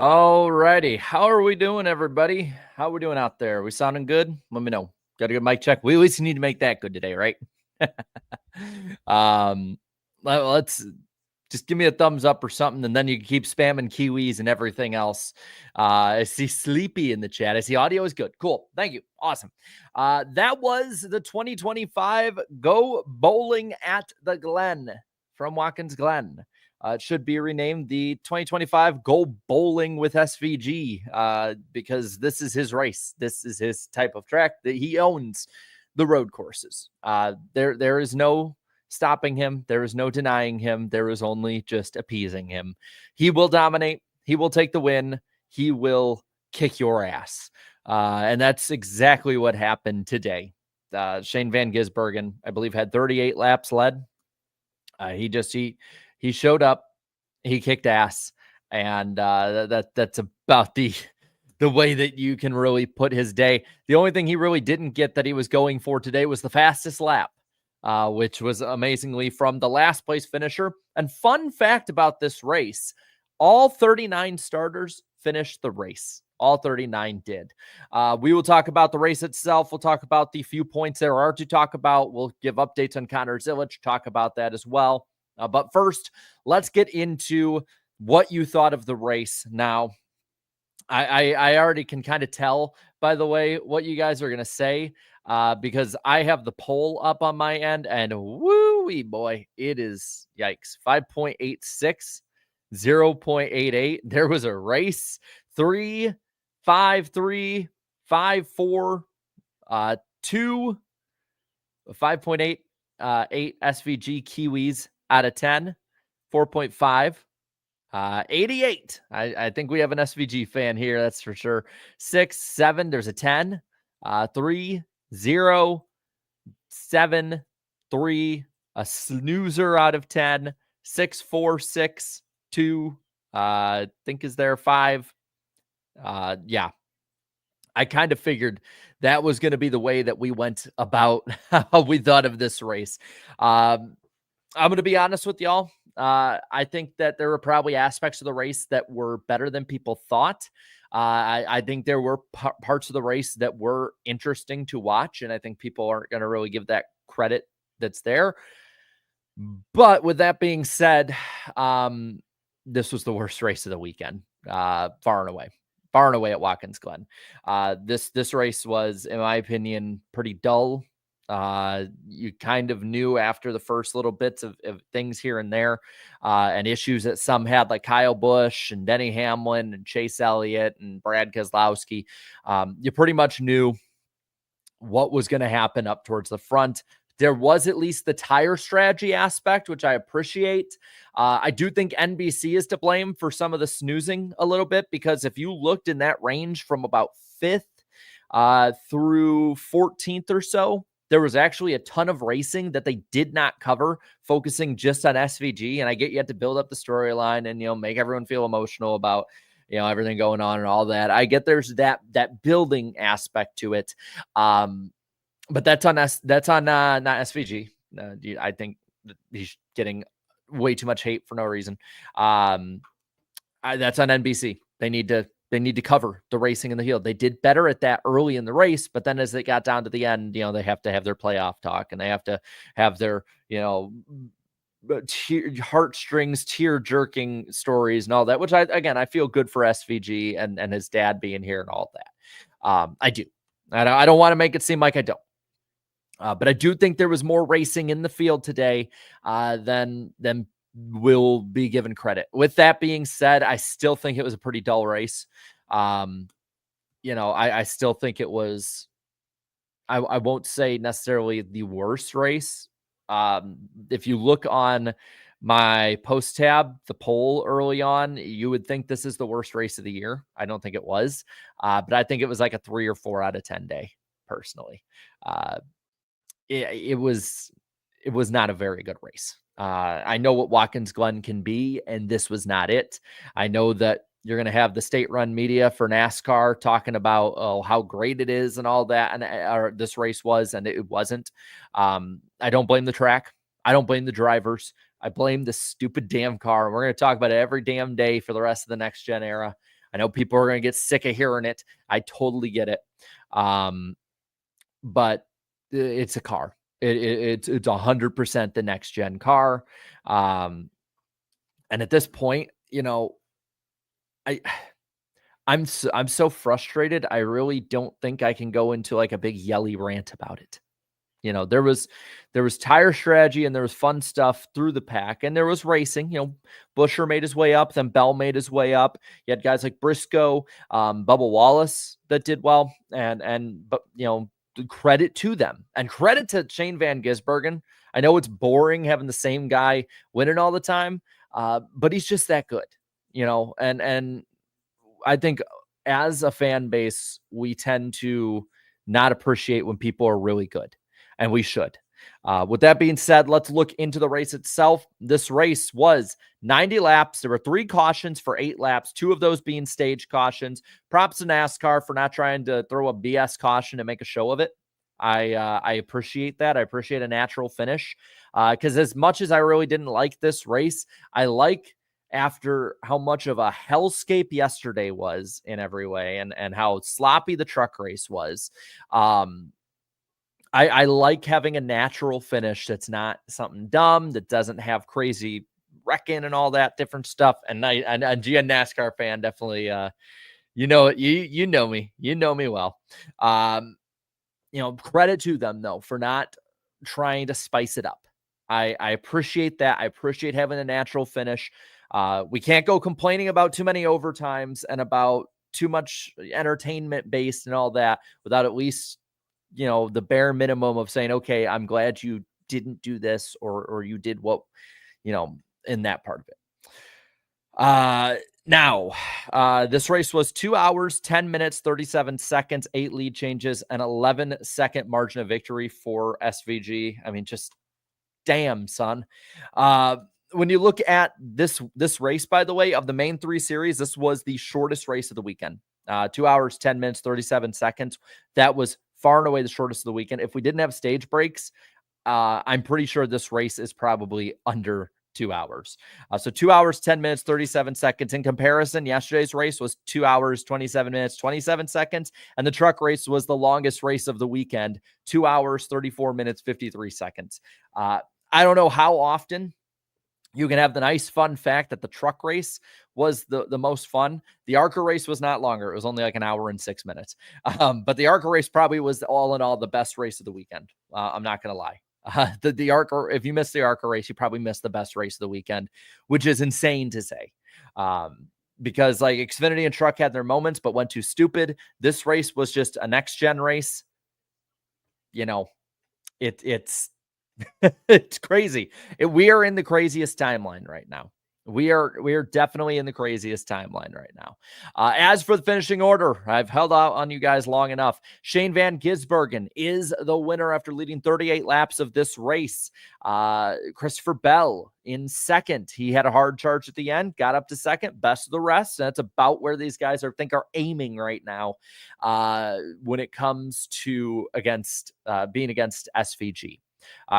All righty. How are we doing, everybody? How are we doing out there? We sounding good? Let me know. Got a good mic check. We at least need to make that good today, right? um, let's just give me a thumbs up or something, and then you can keep spamming Kiwis and everything else. I see Sleepy in the chat. I see audio is good. Cool. Thank you. Awesome. That was the 2025 Go Bowling at the Glen from Watkins Glen. It should be renamed the 2025 Go Bowling with SVG because this is his race. This is his type of track that he owns the road courses. There is no stopping him. There is no denying him. There is only just appeasing him. He will dominate. He will take the win. He will kick your ass. And that's exactly what happened today. Shane Van Gisbergen, I believe, had 38 laps led. He showed up, he kicked ass, and that's about the way that you can really put his day. The only thing he really didn't get that he was going for today was the fastest lap, which was amazingly from the last place finisher. And fun fact about this race, all 39 starters finished the race. All 39 did. We will talk about the race itself. We'll talk about the few points there are to talk about. We'll give updates on Connor Zilic, talk about that as well. But first, let's get into what you thought of the race. Now, I already can kind of tell, by the way, what you guys are going to say, because I have the poll up on my end, and woo-wee, boy, it is, yikes, 5.86, 0.88. There was a race, 3, 5, 3, 5, 4, 2, 5.8, 8 SVG Kiwis out of 10, 4.5, 88. I think we have an SVG fan here, that's for sure. 6, 7, there's a 10, 3, 0, 7, 3, a snoozer out of 10, 6, 4, 6, 2, I think is there 5. Yeah, I kind of figured that was going to be the way that we went about how we thought of this race. I'm going to be honest with y'all. I think that there were probably aspects of the race that were better than people thought. I think there were parts of the race that were interesting to watch, and I think people aren't going to really give that credit that's there. But with that being said, this was the worst race of the weekend, far and away at Watkins Glen. This race was, in my opinion, pretty dull. You kind of knew after the first little bits of things here and there, and issues that some had, like Kyle Busch and Denny Hamlin and Chase Elliott and Brad Keselowski. You pretty much knew what was going to happen up towards the front. There was at least the tire strategy aspect, which I appreciate. I do think NBC is to blame for some of the snoozing a little bit, because if you looked in that range from about 5th through 14th or so, there was actually a ton of racing that they did not cover, focusing just on SVG. And I get you have to build up the storyline and, make everyone feel emotional about, everything going on and all that. I get there's that building aspect to it. But that's on not SVG. I think he's getting way too much hate for no reason. That's on NBC. They need to cover the racing in the field. They did better at that early in the race, but then as they got down to the end, they have to have their playoff talk, and they have to have their, heartstrings, tear-jerking stories and all that, which I feel good for SVG and his dad being here and all that. I do. I don't want to make it seem like I don't. But I do think there was more racing in the field today than will be given credit. With that being said, I still think it was a pretty dull race. I still think it was, I won't say necessarily the worst race. If you look on my post tab, the poll early on, you would think this is the worst race of the year. I don't think it was, but I think it was like a 3 or 4 out of 10 day, personally. It was not a very good race. I know what Watkins Glen can be, and this was not it. I know that you're going to have the state-run media for NASCAR talking about how great it is and all that, and this race was, and it wasn't. I don't blame the track. I don't blame the drivers. I blame the stupid damn car. We're going to talk about it every damn day for the rest of the next gen era. I know people are going to get sick of hearing it. I totally get it. But it's a car. It's 100% the next gen car. And at this point, I I'm so frustrated. I really don't think I can go into like a big yelly rant about it. There was tire strategy and there was fun stuff through the pack, and there was racing. Busher made his way up, then Bell made his way up. You had guys like Briscoe, Bubba Wallace that did well, but credit to them and credit to Shane Van Gisbergen. I know it's boring having the same guy winning all the time, but he's just that good, and I think as a fan base, we tend to not appreciate when people are really good, and we should. With that being said, let's look into the race itself. This race was 90 laps. There were 3 cautions for 8 laps, 2 of those being stage cautions. Props to NASCAR for not trying to throw a BS caution and make a show of it. I appreciate that. I appreciate a natural finish because as much as I really didn't like this race, I like after how much of a hellscape yesterday was in every way and how sloppy the truck race was. I like having a natural finish that's not something dumb, that doesn't have crazy wrecking and all that different stuff. And a NASCAR fan, definitely, you know me well. Credit to them though for not trying to spice it up. I appreciate that. I appreciate having a natural finish. We can't go complaining about too many overtimes and about too much entertainment based and all that without at least, the bare minimum of saying, okay, I'm glad you didn't do this or you did what, in that part of it. Now, this race was 2 hours, 10 minutes, 37 seconds, 8 lead changes, and 11-second margin of victory for SVG. I mean, just damn, son. When you look at this race, by the way, of the main 3 series, this was the shortest race of the weekend. 2 hours, 10 minutes, 37 seconds. That was far and away the shortest of the weekend. If we didn't have stage breaks, I'm pretty sure this race is probably under 2 hours. So 2 hours, 10 minutes, 37 seconds. In comparison, yesterday's race was 2 hours, 27 minutes, 27 seconds. And the truck race was the longest race of the weekend, 2 hours, 34 minutes, 53 seconds. I don't know how often you can have the nice fun fact that the truck race was the most fun. The ARCA race was not longer. It was only like an hour and 6 minutes. But the ARCA race probably was all in all the best race of the weekend. I'm not going to lie. The ARCA, if you missed the ARCA race, you probably missed the best race of the weekend, which is insane to say. Because like Xfinity and truck had their moments, but went too stupid. This race was just a next gen race. It's it's crazy. We are in the craziest timeline right now. We are definitely in the craziest timeline right now. As for the finishing order, I've held out on you guys long enough. Shane Van Gisbergen is the winner after leading 38 laps of this race. Christopher Bell in second. He had a hard charge at the end, got up to second, best of the rest. That's about where these guys are aiming right now when it comes to being against SVG.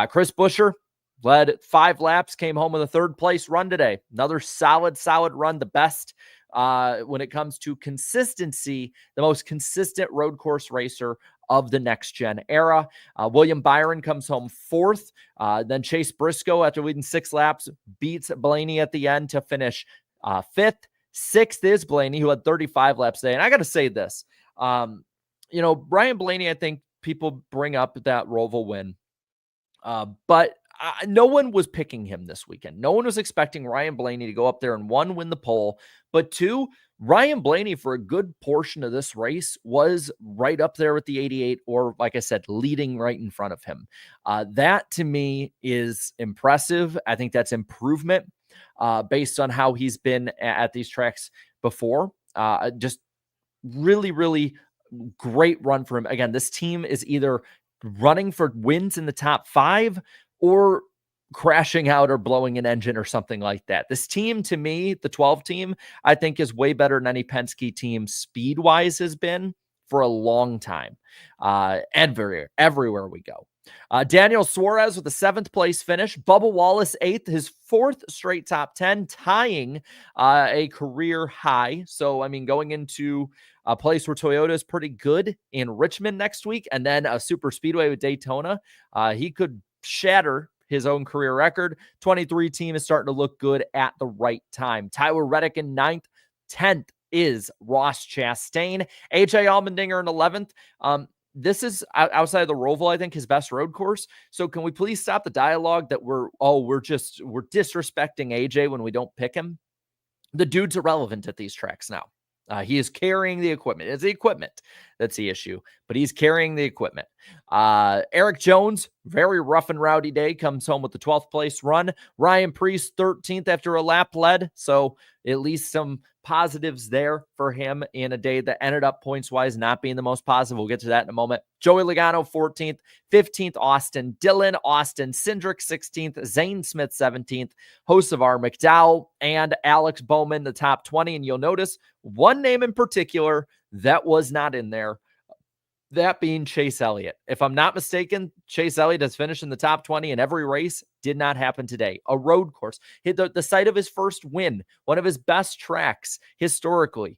Chris Buescher led 5 laps, came home with a 3rd place run today. Another solid run. The best when it comes to consistency, the most consistent road course racer of the next gen era. William Byron comes home 4th. Then Chase Briscoe, after leading 6 laps, beats Blaney at the end to finish 5th. 6th is Blaney, who had 35 laps today. And I got to say this, Ryan Blaney, I think people bring up that Roval win. But no one was picking him this weekend. No one was expecting Ryan Blaney to go up there and 1, win the pole, but 2, Ryan Blaney for a good portion of this race was right up there with the 88, or like I said, leading right in front of him. That to me is impressive. I think that's improvement based on how he's been at these tracks before. Just really, really great run for him. Again, this team is either running for wins in the top 5 or crashing out or blowing an engine or something like that. This team, to me, the 12 team, I think is way better than any Penske team speed-wise has been for a long time. Everywhere we go. Daniel Suarez with the 7th place finish. Bubba Wallace 8th, his 4th straight top 10, tying a career high. So, I mean, going into a place where Toyota is pretty good in Richmond next week, and then a super speedway with Daytona, he could shatter his own career record. 23 team is starting to look good at the right time. Tyler Reddick in 9th. 10th is Ross Chastain. AJ Allmendinger in 11th. This is outside of the Roval, I think, his best road course. So can we please stop the dialogue that we're disrespecting AJ when we don't pick him? The dude's irrelevant at these tracks now. He is carrying the equipment. It's the equipment that's the issue, but he's carrying the equipment. Eric Jones, very rough and rowdy day, comes home with the 12th place run. Ryan Preece, 13th after a lap led. So at least some positives there for him in a day that ended up points-wise not being the most positive. We'll get to that in a moment. Joey Logano, 14th. 15th, Austin Dillon. Austin Cindric, 16th. Zane Smith, 17th. Hocevar McDowell and Alex Bowman, the top 20. And you'll notice one name in particular that was not in there, that being Chase Elliott. If I'm not mistaken, Chase Elliott has finished in the top 20 in every race. Did not happen today. A road course. Hit the site of his first win. One of his best tracks historically.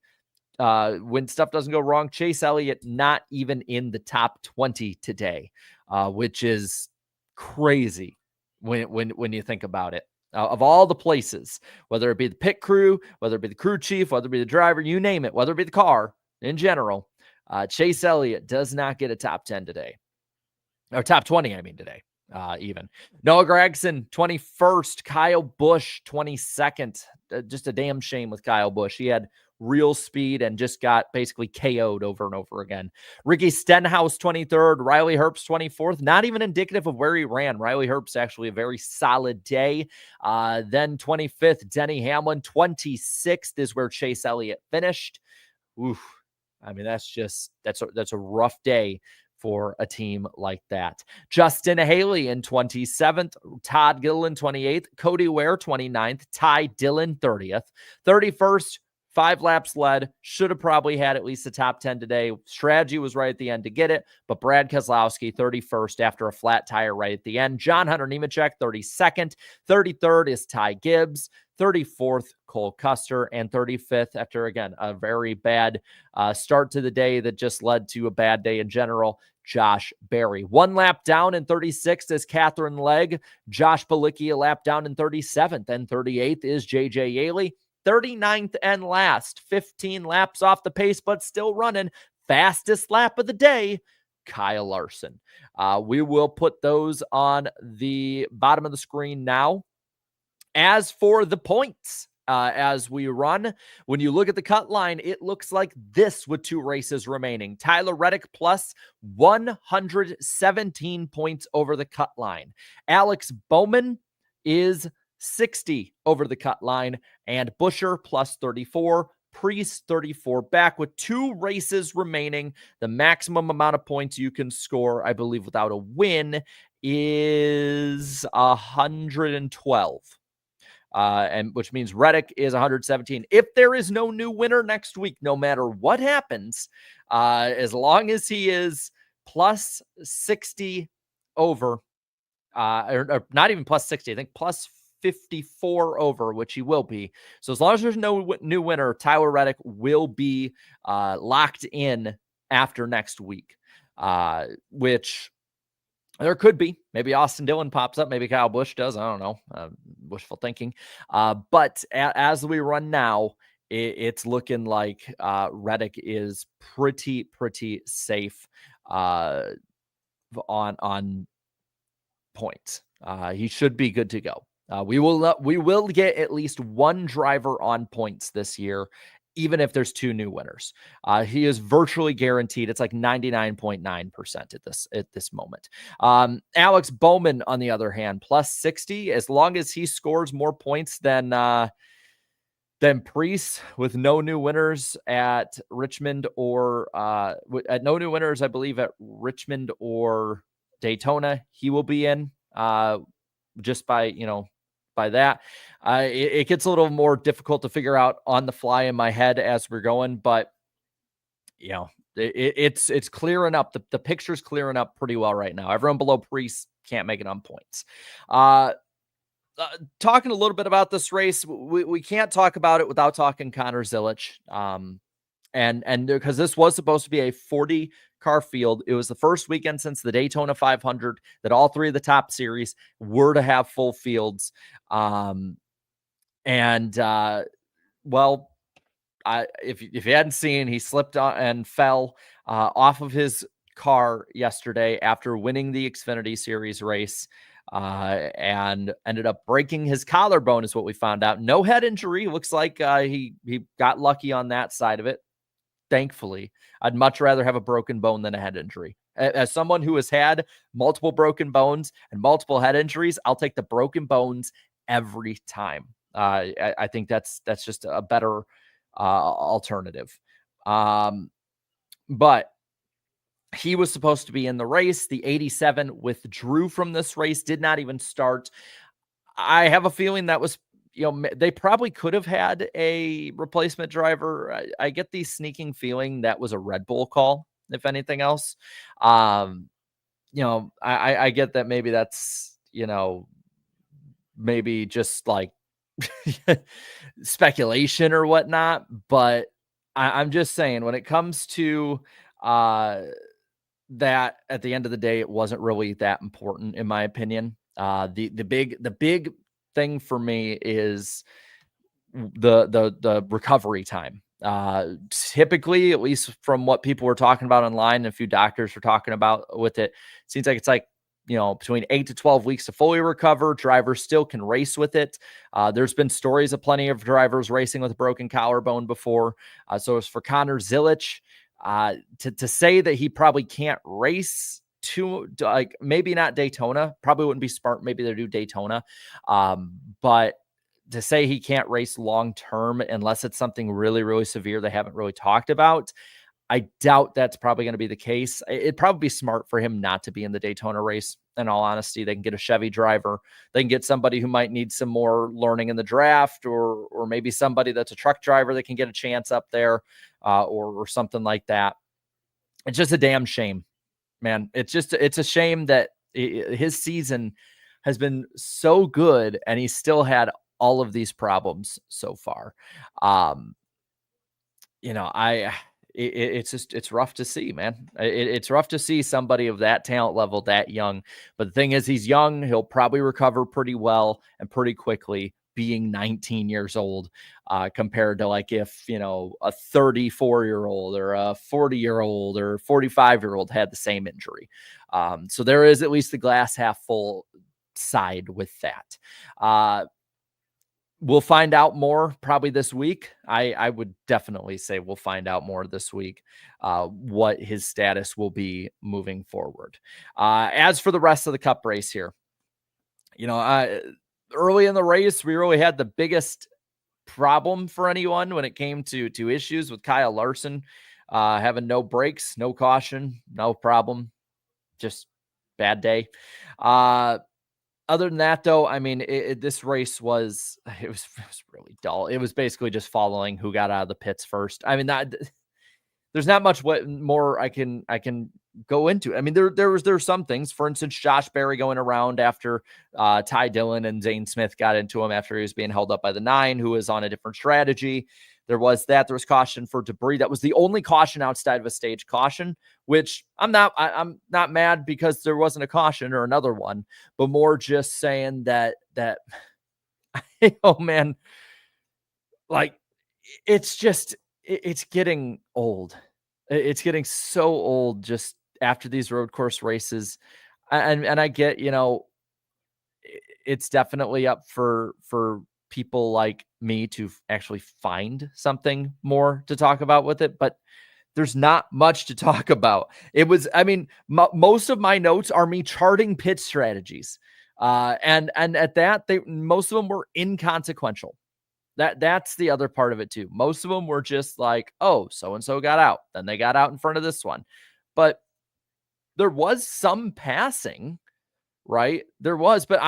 When stuff doesn't go wrong, Chase Elliott not even in the top 20 today, which is crazy when you think about it. Of all the places, whether it be the pit crew, whether it be the crew chief, whether it be the driver, you name it, whether it be the car in general, Chase Elliott does not get a top 10 today. Or top 20, I mean, today, even. Noah Gragson, 21st. Kyle Busch, 22nd. Just a damn shame with Kyle Busch. He had real speed and just got basically KO'd over and over again. Ricky Stenhouse, 23rd. Riley Herbst, 24th. Not even indicative of where he ran. Riley Herbst actually a very solid day. Then 25th, Denny Hamlin. 26th is where Chase Elliott finished. Oof. I mean, that's a rough day for a team like that. Justin Haley in 27th, Todd Gilliland 28th, Cody Ware 29th, Ty Dillon 30th, 31st, 5 laps led, should have probably had at least a top 10 today. Strategy was right at the end to get it, but Brad Keselowski 31st after a flat tire right at the end. John Hunter Nemechek 32nd, 33rd is Ty Gibbs, 34th, Cole Custer, and 35th after, again, a very bad start to the day that just led to a bad day in general, Josh Berry. 1 lap down in 36th is Catherine Legg. Josh Bilicki a lap down in 37th, and 38th is J.J. Yaley. 39th and last, 15 laps off the pace, but still running. Fastest lap of the day, Kyle Larson. We will put those on the bottom of the screen now. As for the points, as we run, when you look at the cut line, it looks like this with 2 races remaining. Tyler Reddick plus 117 points over the cut line. Alex Bowman is 60 over the cut line, and Buescher plus 34, Preece 34. Back with 2 races remaining. The maximum amount of points you can score, I believe, without a win is 112. And which means Reddick is 117. If there is no new winner next week, no matter what happens, as long as he is plus 60 over, or not even plus 60, I think plus 54 over, which he will be. So as long as there's no new winner, Tyler Reddick will be locked in after next week, which there could be. Maybe Austin Dillon pops up. Maybe Kyle Busch does. I don't know. Wishful thinking. But as we run now, it's looking like Reddick is pretty safe on points. He should be good to go. We will get at least 1 driver on points this year, even if there's 2 new winners. He is virtually guaranteed. It's like 99.9% at this moment. Alex Bowman, on the other hand, plus 60, as long as he scores more points than Preece, with no new winners at Richmond or at no new winners, I believe, at Richmond or Daytona, he will be in just by that. It gets a little more difficult to figure out on the fly in my head as we're going, but It's clearing up. The picture's clearing up pretty well right now. Everyone below Priest can't make it on points. Talking a little bit about this race, we can't talk about it without talking Connor Zilic. And because this was supposed to be a 40 car field, it was the first weekend since the Daytona 500 that all three of the top series were to have full fields. If you hadn't seen, he slipped on and fell off of his car yesterday after winning the Xfinity Series race. And ended up breaking his collarbone is what we found out. No head injury. Looks like he got lucky on that side of it. Thankfully, I'd much rather have a broken bone than a head injury. As someone who has had multiple broken bones and multiple head injuries, I'll take the broken bones every time. I think that's just a better alternative. But he was supposed to be in the race. The 87 withdrew from this race, did not even start. I have a feeling that was, they probably could have had a replacement driver. I get the sneaking feeling that was a Red Bull call, if anything else. I get that maybe that's, maybe just like speculation or whatnot, but I'm just saying when it comes to that, at the end of the day, it wasn't really that important, in my opinion. The big thing for me is the recovery time. Typically, at least from what people were talking about online, and a few doctors were talking about with it, seems like it's like, between 8 to 12 weeks to fully recover. Drivers still can race with it. There's been stories of plenty of drivers racing with a broken collarbone before. So as for Connor Zilic, to say that he probably can't race like maybe not Daytona, probably wouldn't be smart. Maybe they do Daytona. But to say he can't race long-term, unless it's something really, really severe they haven't really talked about, I doubt that's probably going to be the case. It'd probably be smart for him not to be in the Daytona race. In all honesty, they can get a Chevy driver. They can get somebody who might need some more learning in the draft, or maybe somebody that's a truck driver that can get a chance up there, or something like that. It's just a damn shame, man. It's a shame that his season has been so good and he's still had all of these problems so far. It's rough to see, man. It's rough to see somebody of that talent level that young. But the thing is, he's young. He'll probably recover pretty well and pretty quickly, being 19 years old, compared to like if, a 34-year-old or a 40-year-old or 45-year-old had the same injury. So there is at least the glass half full side with that. We'll find out more probably this week. I would definitely say we'll find out more this week, what his status will be moving forward. As for the rest of the Cup race here, early in the race, we really had the biggest problem for anyone when it came to issues with Kyle Larson, having no brakes, no caution, no problem, just bad day. Other than that, though, I mean, this race was really dull. It was basically just following who got out of the pits first. I mean, there's not much more I can go into. I mean, there were some things. For instance, Josh Berry going around after Ty Dillon and Zane Smith got into him after he was being held up by the 9, who was on a different strategy. There was caution for debris. That was the only caution outside of a stage caution, which I'm not mad because there wasn't a caution or another one, but more just saying that oh man, like it's getting old. It's getting so old just after these road course races. And I get, it's definitely up for people like me to actually find something more to talk about with it, but there's not much to talk about. Most of my notes are me charting pit strategies. And at that, most of them were inconsequential. That's the other part of it too. Most of them were just like, oh, so-and-so got out. Then they got out in front of this one. But there was some passing, right? There was, but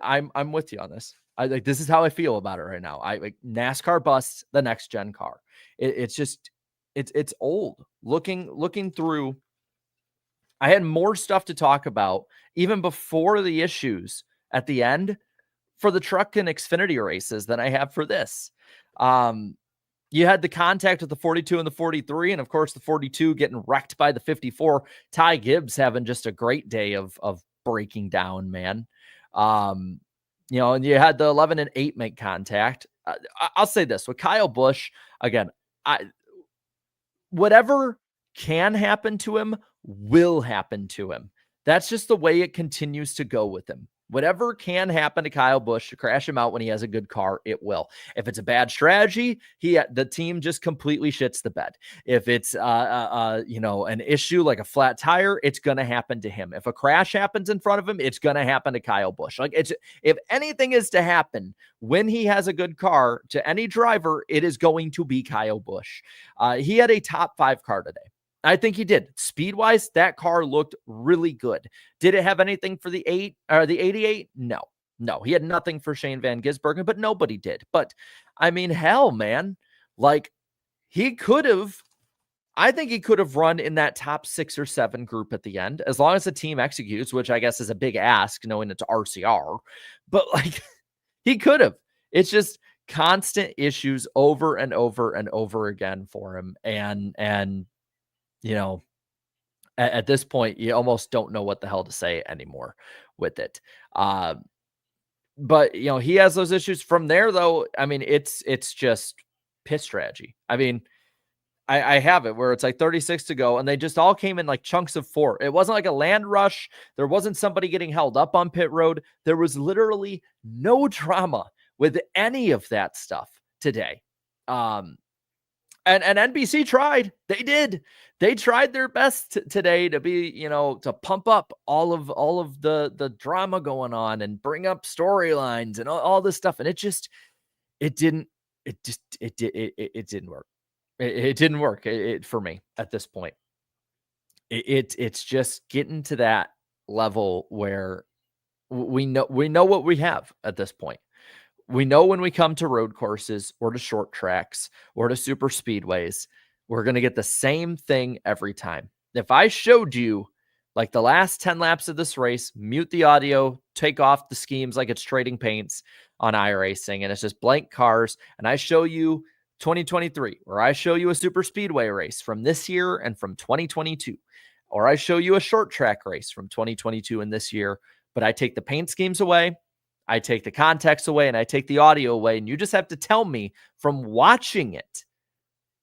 I'm with you on this. This is how I feel about it right now. NASCAR busts the next gen car. It's just, it's old. Looking through, I had more stuff to talk about even before the issues at the end for the truck and Xfinity races than I have for this. You had the contact with the 42 and the 43, and of course the 42 getting wrecked by the 54. Ty Gibbs having just a great day of breaking down, man. And you had the 11 and 8 make contact. I'll say this with Kyle Busch again. Whatever can happen to him will happen to him. That's just the way it continues to go with him. Whatever can happen to Kyle Busch to crash him out when he has a good car, it will. If it's a bad strategy, the team just completely shits the bed. If it's an issue like a flat tire, it's going to happen to him. If a crash happens in front of him, it's going to happen to Kyle Busch. If anything is to happen when he has a good car to any driver, it is going to be Kyle Busch. He had a top 5 car today. I think he did. Speed-wise, that car looked really good. Did it have anything for the 88? No. He had nothing for Shane Van Gisbergen, but nobody did. But, I mean, hell, man. Like, I think he could have run in that top 6 or 7 group at the end, as long as the team executes, which I guess is a big ask, knowing it's RCR. But, like, he could have. It's just constant issues over and over and over again for him. And at this point, you almost don't know what the hell to say anymore with it. But he has those issues from there, though. I mean, it's just piss strategy. I mean, I have it where it's like 36 to go, and they just all came in like chunks of 4. It wasn't like a land rush. There wasn't somebody getting held up on pit road. There was literally no drama with any of that stuff today. And NBC tried. They did. They tried their best today to be, to pump up all of the drama going on and bring up storylines and all this stuff. And it didn't work. It didn't work for me at this point. It's just getting to that level where we know what we have at this point. We know when we come to road courses or to short tracks or to super speedways, we're going to get the same thing every time. If I showed you like the last 10 laps of this race, mute the audio, take off the schemes like it's trading paints on iRacing, and it's just blank cars, and I show you 2023, or I show you a super speedway race from this year and from 2022, or I show you a short track race from 2022 and this year, but I take the paint schemes away, I take the context away, and I take the audio away, and you just have to tell me from watching it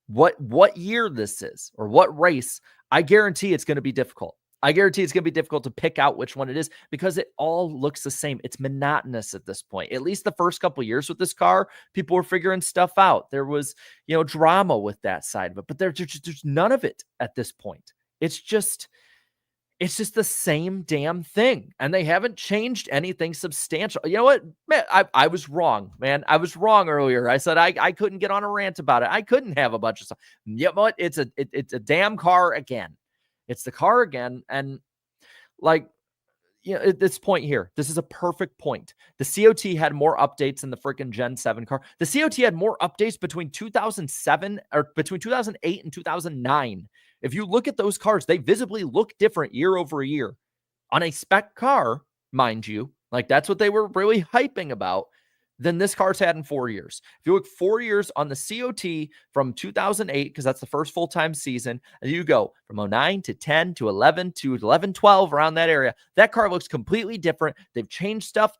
what year this is or what race. I guarantee it's going to be difficult. I guarantee it's going to be difficult to pick out which one it is because it all looks the same. It's monotonous at this point. At least the first couple of years with this car, people were figuring stuff out. There was, drama with that side of it, but there's none of it at this point. It's just the same damn thing. And they haven't changed anything substantial. You know what, man, I was wrong, man. I was wrong earlier. I said I couldn't get on a rant about it. I couldn't have a bunch of stuff. You know what? It's a damn car again. It's the car again. And at this point here, this is a perfect point. The COT had more updates than the freaking Gen 7 car. The COT had more updates between 2007 or between 2008 and 2009. If you look at those cars, they visibly look different year over year on a spec car, mind you. Like that's what they were really hyping about than this car's had in 4 years. If you look 4 years on the COT from 2008, because that's the first full-time season, and you go from 09 to 10 to 11 to 11, 12, around that area, that car looks completely different. They've changed stuff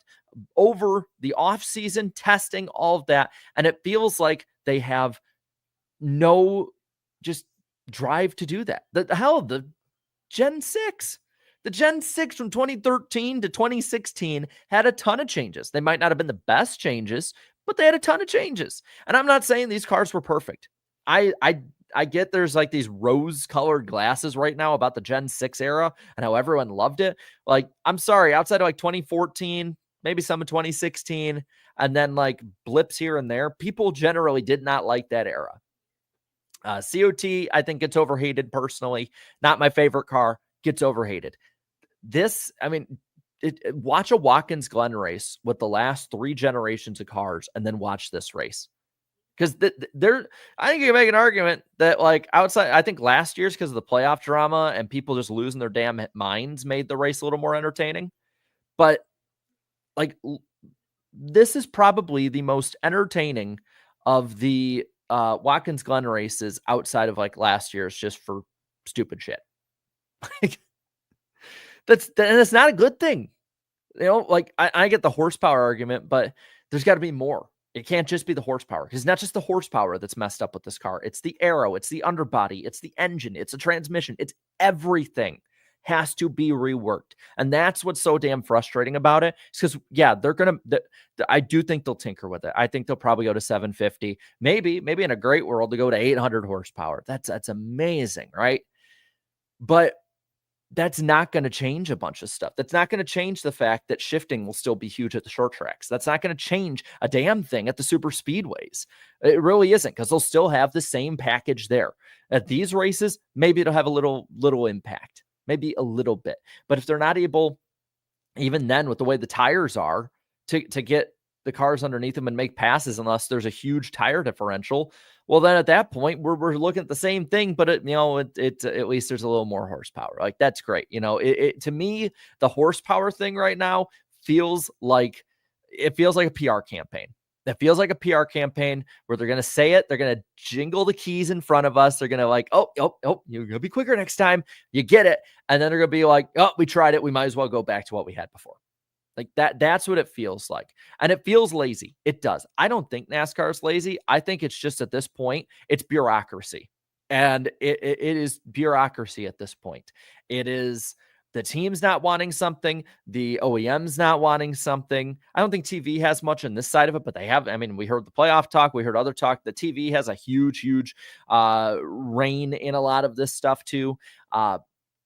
over the off-season testing, all of that, and it feels like they have no just drive to do that. The Gen 6. The Gen 6 from 2013 to 2016 had a ton of changes. They might not have been the best changes, but they had a ton of changes. And I'm not saying these cars were perfect. I get there's like these rose-colored glasses right now about the Gen 6 era and how everyone loved it. Like, I'm sorry, outside of like 2014, maybe some of 2016, and then like blips here and there, people generally did not like that era. COT, I think, gets overhated personally. Not my favorite car, gets overhated. Watch a Watkins Glen race with the last 3 generations of cars and then watch this race. Because I think you can make an argument that, like, outside, I think last year's because of the playoff drama and people just losing their damn minds made the race a little more entertaining. But like, this is probably the most entertaining of the Watkins Glen races outside of like last year's, just for stupid shit. And it's not a good thing. Like, I get the horsepower argument, but there's got to be more. It can't just be the horsepower, because it's not just the horsepower that's messed up with this car. It's the aero, it's the underbody, it's the engine, it's the transmission, it's everything has to be reworked. And that's what's so damn frustrating about it. Because, yeah, I do think they'll tinker with it. I think they'll probably go to 750. Maybe in a great world to go to 800 horsepower. That's amazing, right? But that's not going to change a bunch of stuff. That's not going to change the fact that shifting will still be huge at the short tracks. That's not going to change a damn thing at the super speedways. It really isn't, because they'll still have the same package there. At these races, maybe it'll have a little impact, maybe a little bit. But if they're not able, even then, with the way the tires are, to get the cars underneath them and make passes, unless there's a huge tire differential, well, then at that point, we're looking at the same thing, but it at least there's a little more horsepower. Like, that's great. To me, the horsepower thing right now feels like a PR campaign. That feels like a PR campaign where they're going to say it. They're going to jingle the keys in front of us. They're going to like, oh, you're going to be quicker next time. You get it. And then they're going to be like, oh, we tried it. We might as well go back to what we had before. Like that's what it feels like. And it feels lazy. It does. I don't think NASCAR is lazy. I think it's just, at this point, it's bureaucracy. And it is bureaucracy at this point. It is the team's not wanting something, the OEM's not wanting something. I don't think TV has much on this side of it, but they have. I mean, we heard the playoff talk, we heard other talk. The TV has a huge reign in a lot of this stuff too.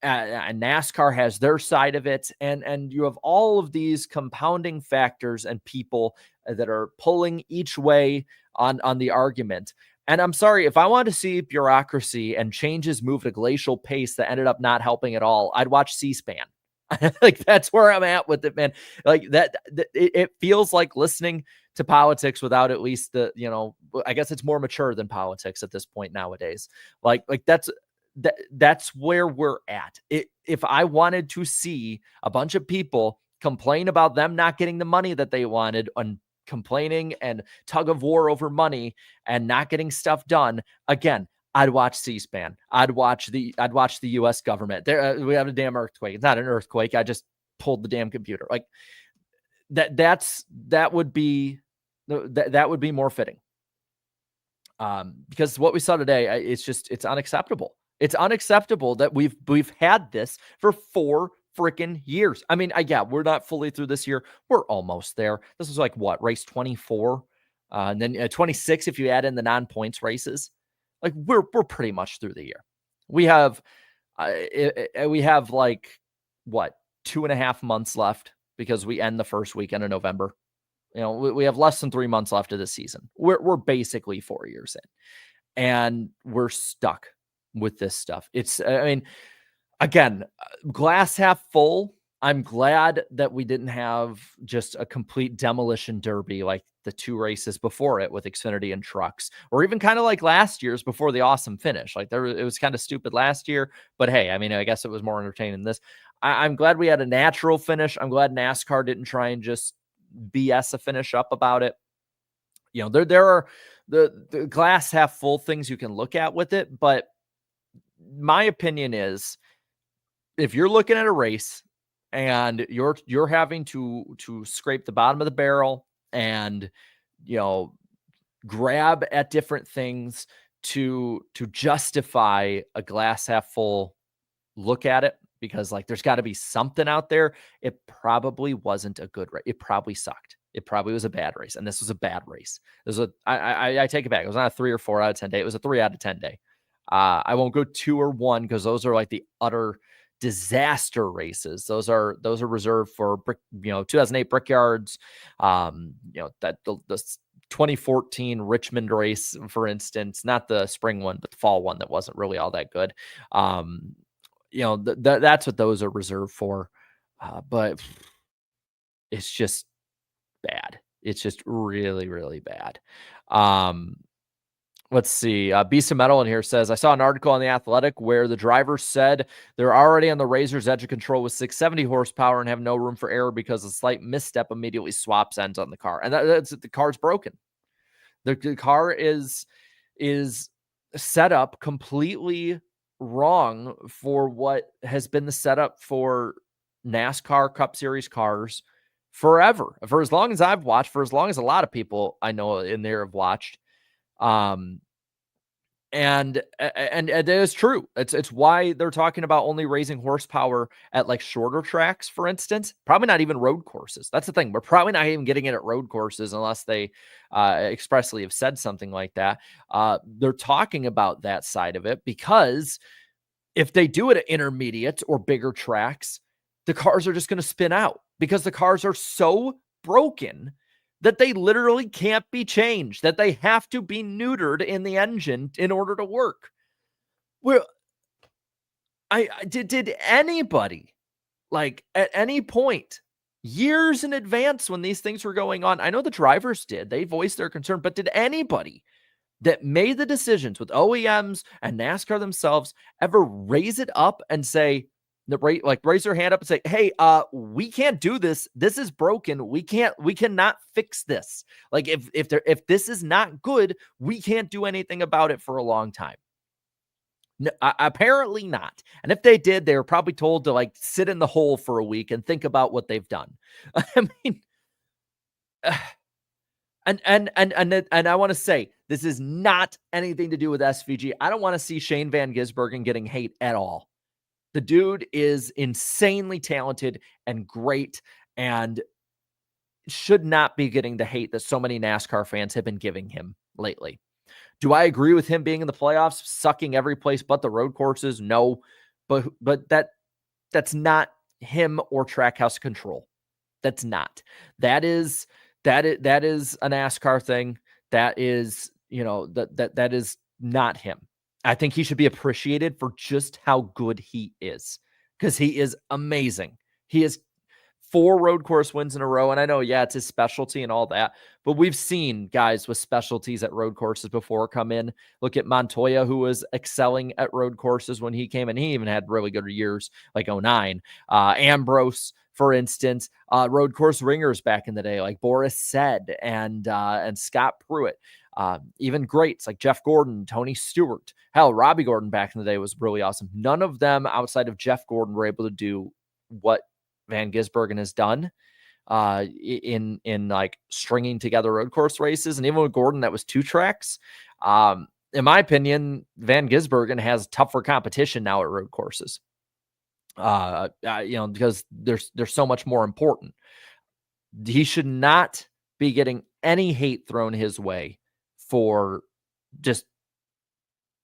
And NASCAR has their side of it, and you have all of these compounding factors and people that are pulling each way on the argument. And I'm sorry, if I wanted to see bureaucracy and changes move at a glacial pace that ended up not helping at all, I'd watch C-SPAN. Like, that's where I'm at with it, man. Like, it feels like listening to politics without at least I guess it's more mature than politics at this point nowadays. Like that's where we're at. If I wanted to see a bunch of people complain about them not getting the money that they wanted, and complaining and tug of war over money and not getting stuff done, again, I'd watch C-SPAN. I'd watch the U.S. government. There, we have a damn earthquake. It's not an earthquake. I just pulled the damn computer. Like that would be more fitting. Because what we saw today, it's unacceptable. It's unacceptable that we've had this for 4 freaking years. I mean, yeah, we're not fully through this year. We're almost there. This was like what, race 24, and then 26 if you add in the non-points races. Like, we're pretty much through the year. We have like what, 2.5 months left, because we end the first weekend of November. We have less than 3 months left of this season. We're basically 4 years in, and we're stuck with this stuff. I mean, again, glass half full. I'm glad that we didn't have just a complete demolition derby like the 2 races before it with Xfinity and trucks, or even kind of like last year's before the awesome finish. Like, it was kind of stupid last year, but hey, I mean, I guess it was more entertaining than this. I'm glad we had a natural finish. I'm glad NASCAR didn't try and just BS a finish up about it. There are the glass half full things you can look at with it, but my opinion is, if you're looking at a race and you're having to scrape the bottom of the barrel and grab at different things to justify a glass half full look at it, because like, there's got to be something out there, it probably wasn't a good race. It probably sucked. It probably was a bad race, and this was a bad race. I take it back. It was not a 3 or 4 out of 10 day. It was a 3 out of 10 day. I won't go 2 or 1, because those are like the utter disaster races. Those are reserved for 2008 Brickyards. That the 2014 Richmond race, for instance, not the spring one, but the fall one that wasn't really all that good. That's what those are reserved for. But it's just bad. It's just really, really bad. Let's see. Beast of Metal in here says, I saw an article on The Athletic where the driver said they're already on the razor's edge of control with 670 horsepower and have no room for error because a slight misstep immediately swaps ends on the car. And that's the car's broken. The car is set up completely wrong for what has been the setup for NASCAR Cup Series cars forever. For as long as I've watched, for as long as a lot of people I know in there have watched. And it is true. It's why they're talking about only raising horsepower at like shorter tracks, for instance. Probably not even road courses. That's the thing. We're probably not even getting it at road courses unless they expressly have said something like that. They're talking about that side of it because if they do it at intermediate or bigger tracks, the cars are just going to spin out because the cars are so broken that they literally can't be changed, that they have to be neutered in the engine in order to work. Well, did anybody, like at any point, years in advance when these things were going on, I know the drivers did, they voiced their concern, but did anybody that made the decisions with OEMs and NASCAR themselves ever raise it up and say, raise their hand up and say, hey, we can't do this. This is broken. We cannot fix this. Like if this is not good, we can't do anything about it for a long time. No, apparently not. And if they did, they were probably told to like sit in the hole for a week and think about what they've done. I mean, and I want to say this is not anything to do with SVG. I don't want to see Shane Van Gisbergen getting hate at all. The dude is insanely talented and great and should not be getting the hate that so many NASCAR fans have been giving him lately. Do I agree with him being in the playoffs, sucking every place but the road courses? No, but that's not him or Trackhouse control. That's not. That is a NASCAR thing. That is, that is not him. I think he should be appreciated for just how good he is because he is amazing. He is 4 road course wins in a row. And I know, it's his specialty and all that, but we've seen guys with specialties at road courses before come in. Look at Montoya, who was excelling at road courses when he came in. He even had really good years like 09. Ambrose, for instance, road course ringers back in the day, like Boris Said and Scott Pruitt. Even greats like Jeff Gordon, Tony Stewart, hell, Robbie Gordon back in the day was really awesome. None of them outside of Jeff Gordon were able to do what Van Gisbergen has done in like stringing together road course races. And even with Gordon, that was 2 tracks. In my opinion, Van Gisbergen has tougher competition now at road courses. Because they're so much more important. He should not be getting any hate thrown his way for just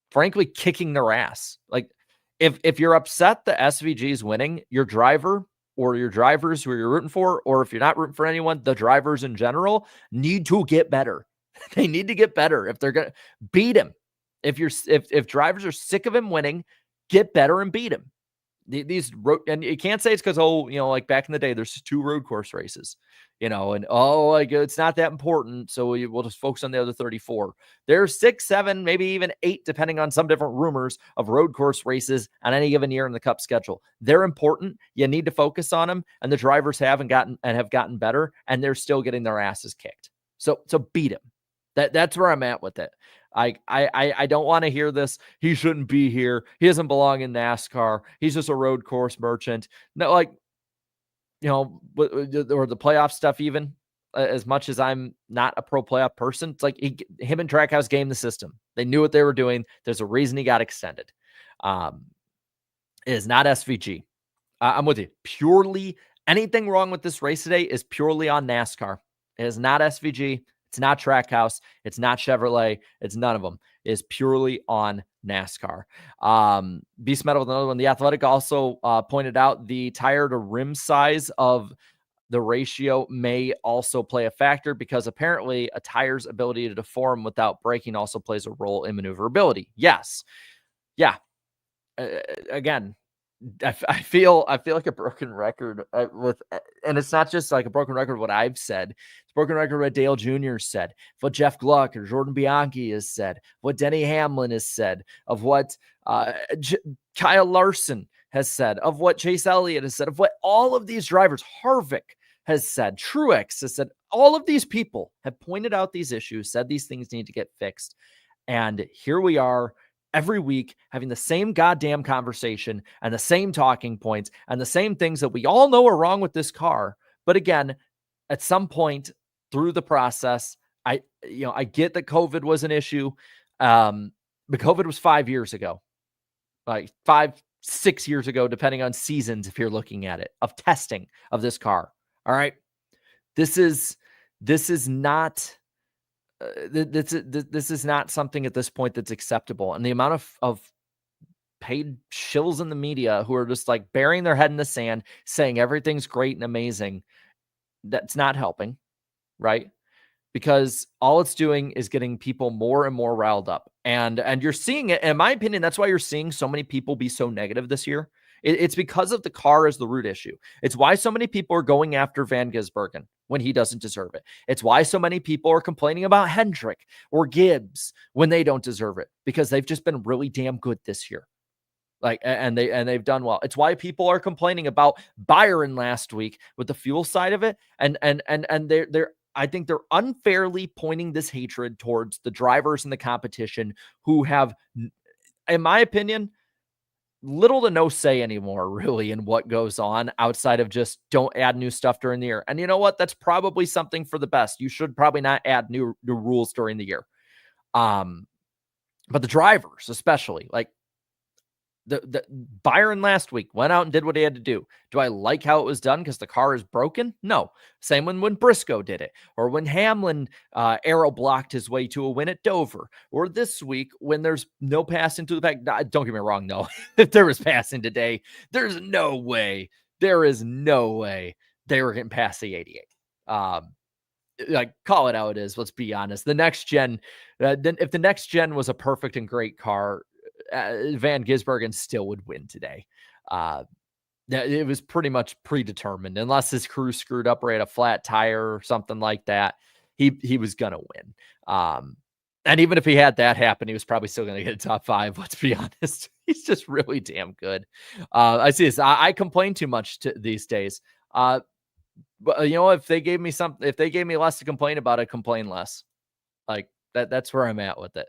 frankly kicking their ass. Like if you're upset the SVG is winning, your driver or your drivers who you're rooting for, or if you're not rooting for anyone, the drivers in general need to get better. They need to get better. If they're going to beat him, if drivers are sick of him winning, get better and beat him. These road, and you can't say it's because, like back in the day, there's 2 road course races, and it's not that important. So we'll just focus on the other 34. There's 6, 7, maybe even 8, depending on some different rumors of road course races on any given year in the Cup schedule. They're important. You need to focus on them, and the drivers have gotten better, and they're still getting their asses kicked. So beat him. That's where I'm at with it. I don't want to hear this. He shouldn't be here. He doesn't belong in NASCAR. He's just a road course merchant. No, or the playoff stuff, even as much as I'm not a pro playoff person, it's like him and Trackhouse game the system. They knew what they were doing. There's a reason he got extended. It is not SVG. I'm with you. Purely anything wrong with this race today is purely on NASCAR. It is not SVG. It's not Trackhouse. It's not Chevrolet. It's none of them. It is purely on NASCAR. Beast Metal with another one. The Athletic also pointed out the tire to rim size of the ratio may also play a factor because apparently a tire's ability to deform without braking also plays a role in maneuverability. Yes. Yeah. Again, I feel like a broken record and it's not just like a broken record of what I've said. It's a broken record of what Dale Jr. said, what Jeff Gluck or Jordan Bianchi has said, what Denny Hamlin has said, of what Kyle Larson has said, of what Chase Elliott has said, of what all of these drivers, Harvick has said, Truex has said. All of these people have pointed out these issues, said these things need to get fixed. And here we are every week having the same goddamn conversation and the same talking points and the same things that we all know are wrong with this car. But again, at some point through the process, I get that COVID was an issue. But COVID was 5 years ago, like 5-6 years ago, depending on seasons, if you're looking at it, of testing of this car. All right. This is not this is not something at this point that's acceptable. And the amount of paid shills in the media who are just like burying their head in the sand, saying everything's great and amazing, that's not helping, right? Because all it's doing is getting people more and more riled up. And you're seeing it, in my opinion, that's why you're seeing so many people be so negative this year. It's because of the car as the root issue. It's why so many people are going after Van Gisbergen when he doesn't deserve it. It's why so many people are complaining about Hendrick or Gibbs when they don't deserve it, because they've just been really damn good this year. Like, and they've done well. It's why people are complaining about Byron last week with the fuel side of it. And they're I think they're unfairly pointing this hatred towards the drivers in the competition who have, in my opinion, little to no say anymore, really, in what goes on outside of just don't add new stuff during the year. And you know what? That's probably something for the best. You should probably not add new rules during the year. But the drivers, especially, like the Byron last week went out and did what he had to do. Do I like how it was done because the car is broken? No. Same when Briscoe did it, or when Hamlin aero blocked his way to a win at Dover, or this week when there's no passing to the back. Don't get me wrong, no. If there was passing today, there's no way. There is no way they were getting past the 88. Like, call it how it is. Let's be honest. The next gen, then if the next gen was a perfect and great car, Van Gisbergen still would win today. It was pretty much predetermined, unless his crew screwed up or had a flat tire or something like that. He was gonna win. And even if he had that happen, he was probably still gonna get a top 5. Let's be honest. He's just really damn good. I see this. I complain too much these days. But you know, if they gave me less to complain about, I'd complain less. Like that's where I'm at with it.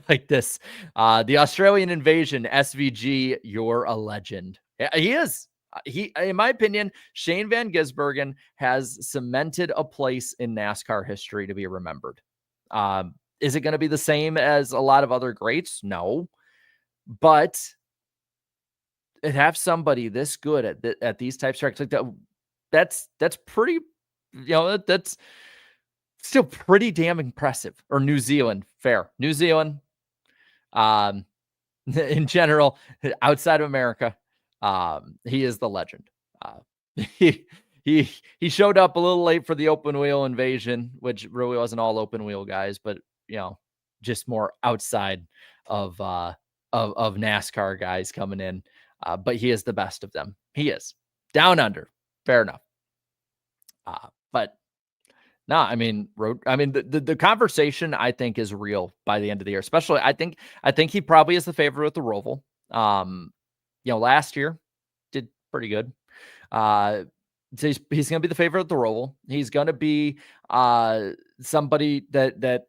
Like this, the Australian invasion, SVG, you're a legend. He is. In my opinion, Shane Van Gisbergen has cemented a place in NASCAR history to be remembered. Is it going to be the same as a lot of other greats? No, but to have somebody this good at these types of tracks like that, that's pretty, that's still pretty damn impressive. Or New Zealand, fair. New Zealand, in general, outside of America, he is the legend. He showed up a little late for the open wheel invasion, which really wasn't all open wheel guys, but just more outside of NASCAR guys coming in. But he is the best of them. He is down under. Fair enough. But no, I mean, the conversation I think is real by the end of the year. Especially, I think he probably is the favorite with the Roval. Last year did pretty good. So he's going to be the favorite with the Roval. He's going to be somebody that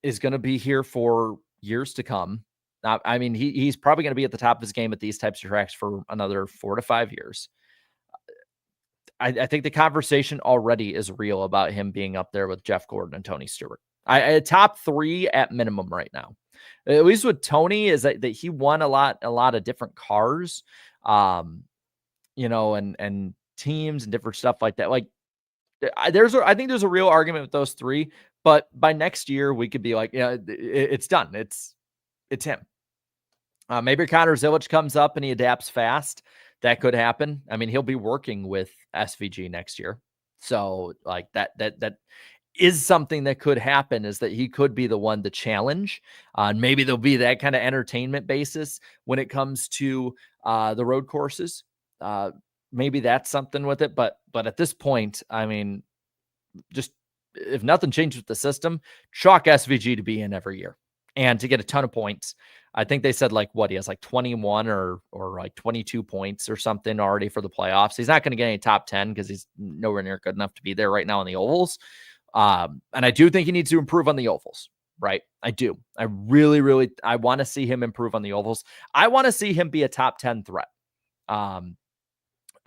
is going to be here for years to come. I mean, he's probably going to be at the top of his game at these types of tracks for another 4 to 5 years. I think the conversation already is real about him being up there with Jeff Gordon and Tony Stewart. Top 3 at minimum right now. At least with Tony is that he won a lot of different cars, and teams and different stuff like that. Like I think there's a real argument with those 3, but by next year we could be like, it's done. It's him. Maybe Connor Zilic comes up and he adapts fast. That could happen. I mean, he'll be working with SVG next year. So like that is something that could happen, is that he could be the one to challenge. And maybe there'll be that kind of entertainment basis when it comes to the road courses. Uh, Maybe that's something with it. But at this point, I mean, just if nothing changed with the system, chalk SVG to be in every year and to get a ton of points. I think they said like what he has like 21 or like 22 points or something already for the playoffs. He's not going to get any top 10 because he's nowhere near good enough to be there right now in the ovals. And I do think he needs to improve on the ovals, right? I do. I really, I want to see him improve on the ovals. I want to see him be a top 10 threat.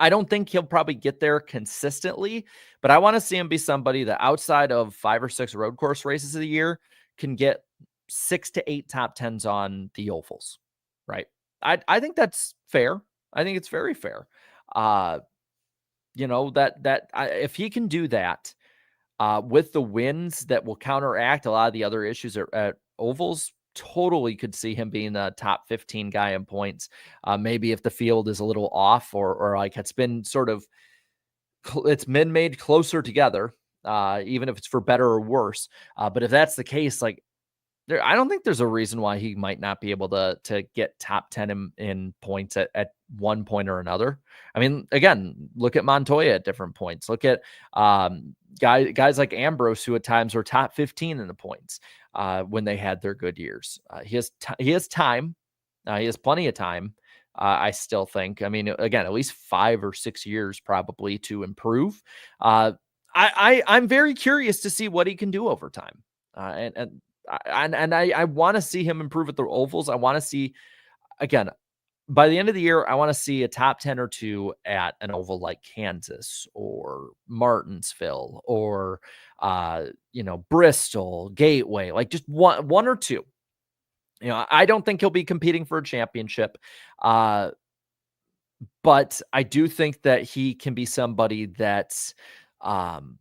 I don't think he'll probably get there consistently, but I want to see him be somebody that outside of 5 or 6 road course races of the year can get 6 to 8 top 10s on the ovals, right? I think that's fair. I think it's very fair. If he can do that, with the wins that will counteract a lot of the other issues at ovals, totally could see him being the top 15 guy in points. Maybe if the field is a little off or like it's been sort of, it's been made closer together, even if it's for better or worse. But if that's the case, like I don't think there's a reason why he might not be able to get top 10 in points at one point or another. I mean, again, look at Montoya at different points. Look at guys like Ambrose, who at times were top 15 in the points when they had their good years. He has time. He has plenty of time. I still think. I mean, again, at least 5 or 6 years probably to improve. I'm very curious to see what he can do over time. I want to see him improve at the ovals. I want to see, again, by the end of the year, I want to see a top 10 or 2 at an oval like Kansas or Martinsville or, Bristol, Gateway, like just one or 2. I don't think he'll be competing for a championship. But I do think that he can be somebody that's, can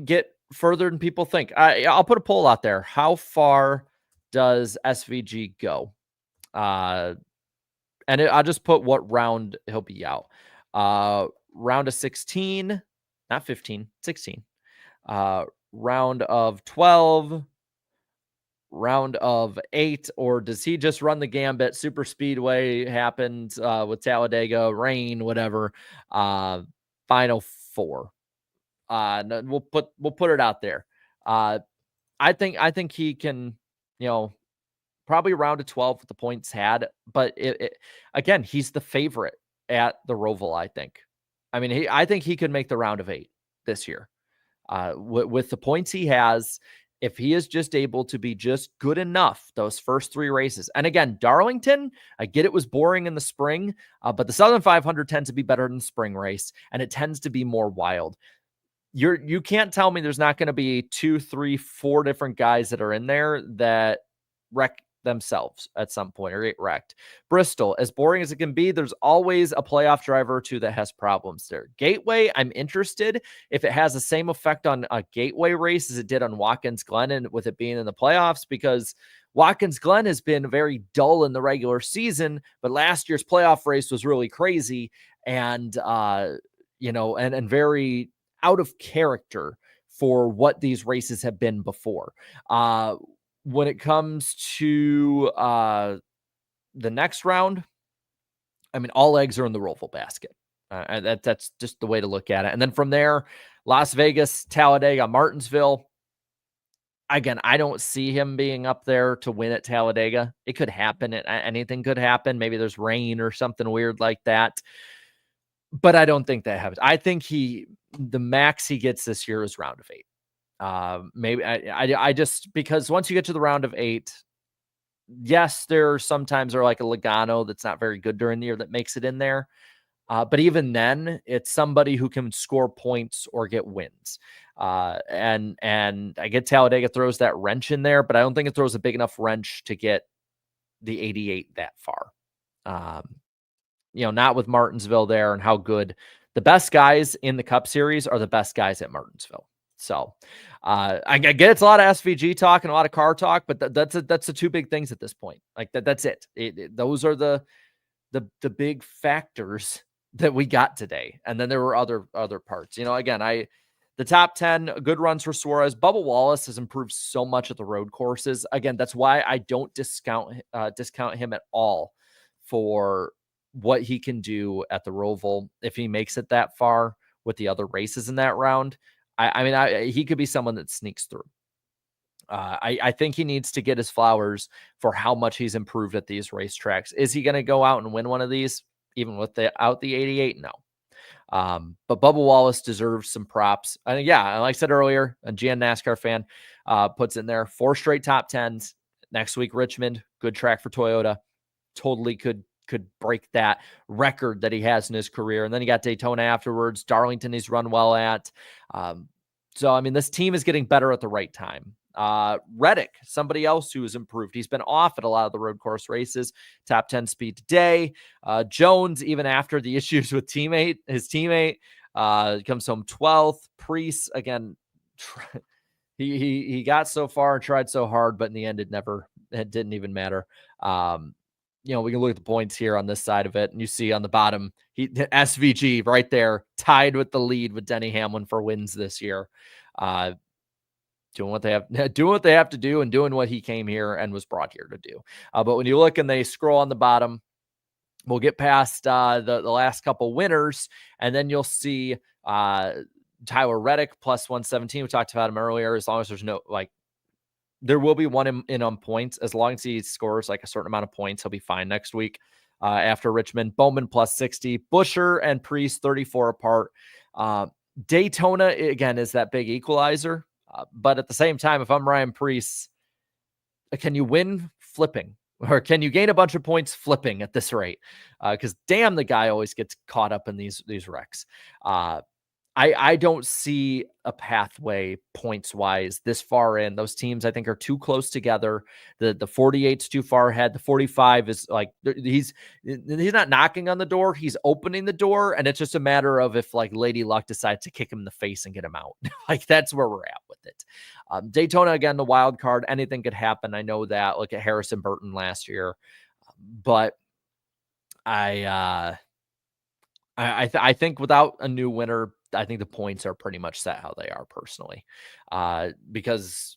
get further than people think. I'll put a poll out there. How far does SVG go? And I'll just put what round he'll be out. Round of 16, not 15, 16. Round of 12, round of 8, or does he just run the gambit? Super speedway happens with Talladega, rain, whatever. Final 4. No, we'll put it out there. I think he can, probably around a 12 with the points had, but again, he's the favorite at the Roval. I think. I mean, I think he could make the round of 8 this year. With the points he has, if he is just able to be just good enough those first 3 races. And again, Darlington, I get it was boring in the spring, but the Southern 500 tends to be better than the spring race, and it tends to be more wild. You can't tell me there's not going to be 2, 3, 4 different guys that are in there that wreck themselves at some point or get wrecked. Bristol, as boring as it can be, there's always a playoff driver or 2 that has problems there. Gateway, I'm interested if it has the same effect on a Gateway race as it did on Watkins Glen and with it being in the playoffs, because Watkins Glen has been very dull in the regular season, but last year's playoff race was really crazy and and very out of character for what these races have been before. When it comes to the next round, I mean, all eggs are in the Roval basket. That's just the way to look at it. And then from there, Las Vegas, Talladega, Martinsville. Again, I don't see him being up there to win at Talladega. It could happen. Anything could happen. Maybe there's rain or something weird like that. But I don't think that happens. I think the max he gets this year is round of 8. Maybe I just, because once you get to the round of 8, yes, there sometimes are like a Logano that's not very good during the year that makes it in there. But even then, it's somebody who can score points or get wins. And I get Talladega throws that wrench in there, but I don't think it throws a big enough wrench to get the 88 that far. Not with Martinsville there and how good the best guys in the Cup Series are the best guys at Martinsville. So I get it's a lot of SVG talk and a lot of car talk, but that's the 2 big things at this point. Like that's it. Those are the big factors that we got today. And then there were other parts. Again, The top 10 good runs for Suarez. Bubba Wallace has improved so much at the road courses. Again, that's why I don't discount him at all for what he can do at the Roval if he makes it that far with the other races in that round. He could be someone that sneaks through. I think he needs to get his flowers for how much he's improved at these racetracks. Is he going to go out and win one of these, even without the 88? No. But Bubba Wallace deserves some props. And yeah, like I said earlier, a GN NASCAR fan puts in there 4 straight top 10s. Next week, Richmond, good track for Toyota. Totally could break that record that he has in his career. And then he got Daytona afterwards. Darlington he's run well at. So, I mean, this team is getting better at the right time. Reddick, somebody else who has improved. He's been off at a lot of the road course races. Top 10 speed today. Jones, even after the issues with his teammate, comes home 12th. Preece, again, he got so far and tried so hard, but in the end, it didn't even matter. We can look at the points here on this side of it, and you see on the bottom, SVG right there, tied with the lead with Denny Hamlin for wins this year. Doing what they have to do and doing what he came here and was brought here to do. But when you look and they scroll on the bottom, we'll get past the last couple winners, and then you'll see Tyler Reddick plus 117. We talked about him earlier. As long as there's there will be one in on points. As long as he scores like a certain amount of points, he'll be fine next week. After Richmond, Bowman plus 60, Buscher and Preece 34 apart. Daytona again is that big equalizer. But at the same time, if I'm Ryan Preece, can you win flipping? Or can you gain a bunch of points flipping at this rate? Because damn, the guy always gets caught up in these wrecks. I don't see a pathway points-wise this far in. Those teams, I think, are too close together. The 48's too far ahead. The 45 is like, he's not knocking on the door. He's opening the door, and it's just a matter of if, like, Lady Luck decides to kick him in the face and get him out. Like, that's where we're at with it. Daytona, again, the wild card. Anything could happen. I know that. Look at Harrison Burton last year. But I think without a new winner, I think the points are pretty much set how they are personally. Because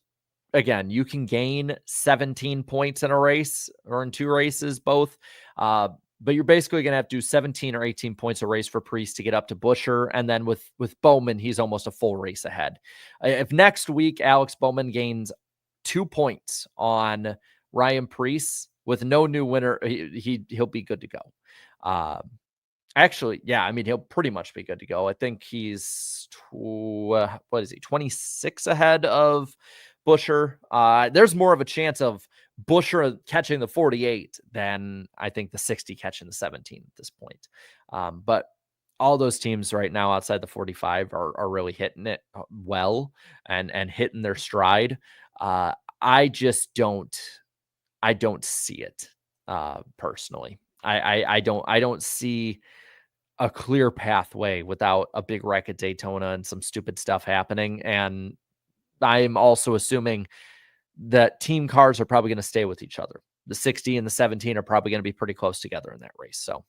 again, you can gain 17 points in a race or in 2 races, both. But you're basically going to have to do 17 or 18 points a race for Preece to get up to Buscher. And then with Bowman, he's almost a full race ahead. If next week, Alex Bowman gains 2 points on Ryan Preece with no new winner, he'll be good to go. Actually, yeah, I mean, he'll pretty much be good to go. I think he's 26 ahead of Buscher. There's more of a chance of Buscher catching the 48 than I think the 60 catching the 17 at this point. But all those teams right now outside the 45 are really hitting it well and hitting their stride. I don't see it personally. I don't see a clear pathway without a big wreck at Daytona and some stupid stuff happening. And I'm also assuming that team cars are probably going to stay with each other. The 60 and the 17 are probably going to be pretty close together in that race. So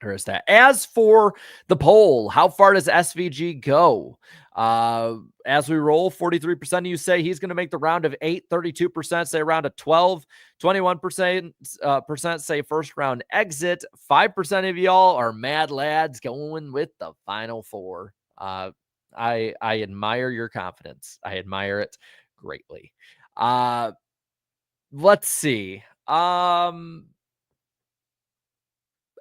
there is that. As for the poll, how far does SVG go? As we roll, 43% of you say he's going to make the round of 8, 32% say round of 12, 21% say first round exit, 5% of y'all are mad lads going with the final 4. I admire your confidence. I admire it greatly. Let's see.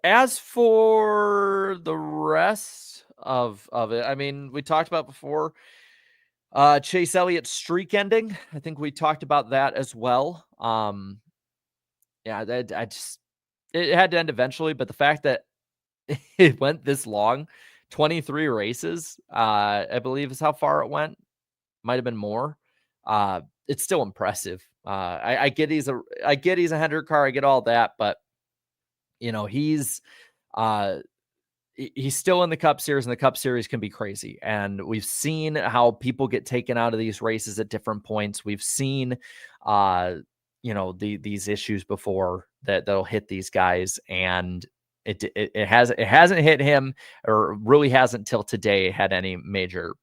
As for the rest of it, I mean, we talked about before Chase Elliott's streak ending. I think we talked about that as well. Yeah, it had to end eventually, but the fact that it went this long, 23 races, I believe is how far it went. Might have been more. It's still impressive. I get he's a Hendrick car. I get all that, but you know, he's still in the Cup Series, and the Cup Series can be crazy. And we've seen how people get taken out of these races at different points. We've seen, these issues before that'll hit these guys, and it hasn't hit him, or really hasn't till today had any major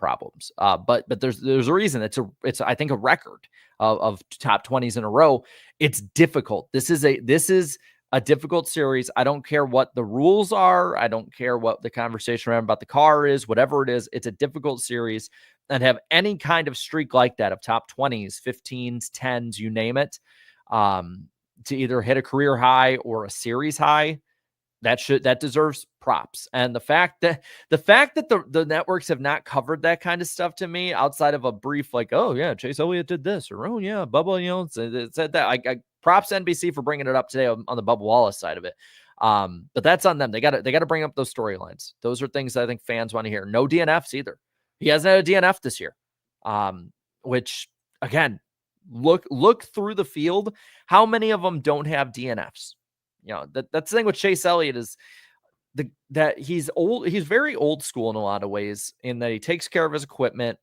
problems. But there's a reason. It's I think a record of top 20s in a row. It's difficult. This is a difficult series. I don't care what the rules are. I don't care what the conversation around about the car is, whatever it is. It's a difficult series, and have any kind of streak like that of top 20s, 15s, 10s, you name it, to either hit a career high or a series high, that deserves props. And the fact that the networks have not covered that kind of stuff to me outside of a brief, like, oh yeah, Chase Elliott did this, or oh yeah, Bubba, said that. I props NBC for bringing it up today on the Bubba Wallace side of it. But that's on them. They got to bring up those storylines. Those are things that I think fans want to hear. No DNFs either. He hasn't had a DNF this year. Which again, look through the field. How many of them don't have DNFs? That's the thing with Chase Elliott is that he's old. He's very old school in a lot of ways, in that he takes care of his equipment,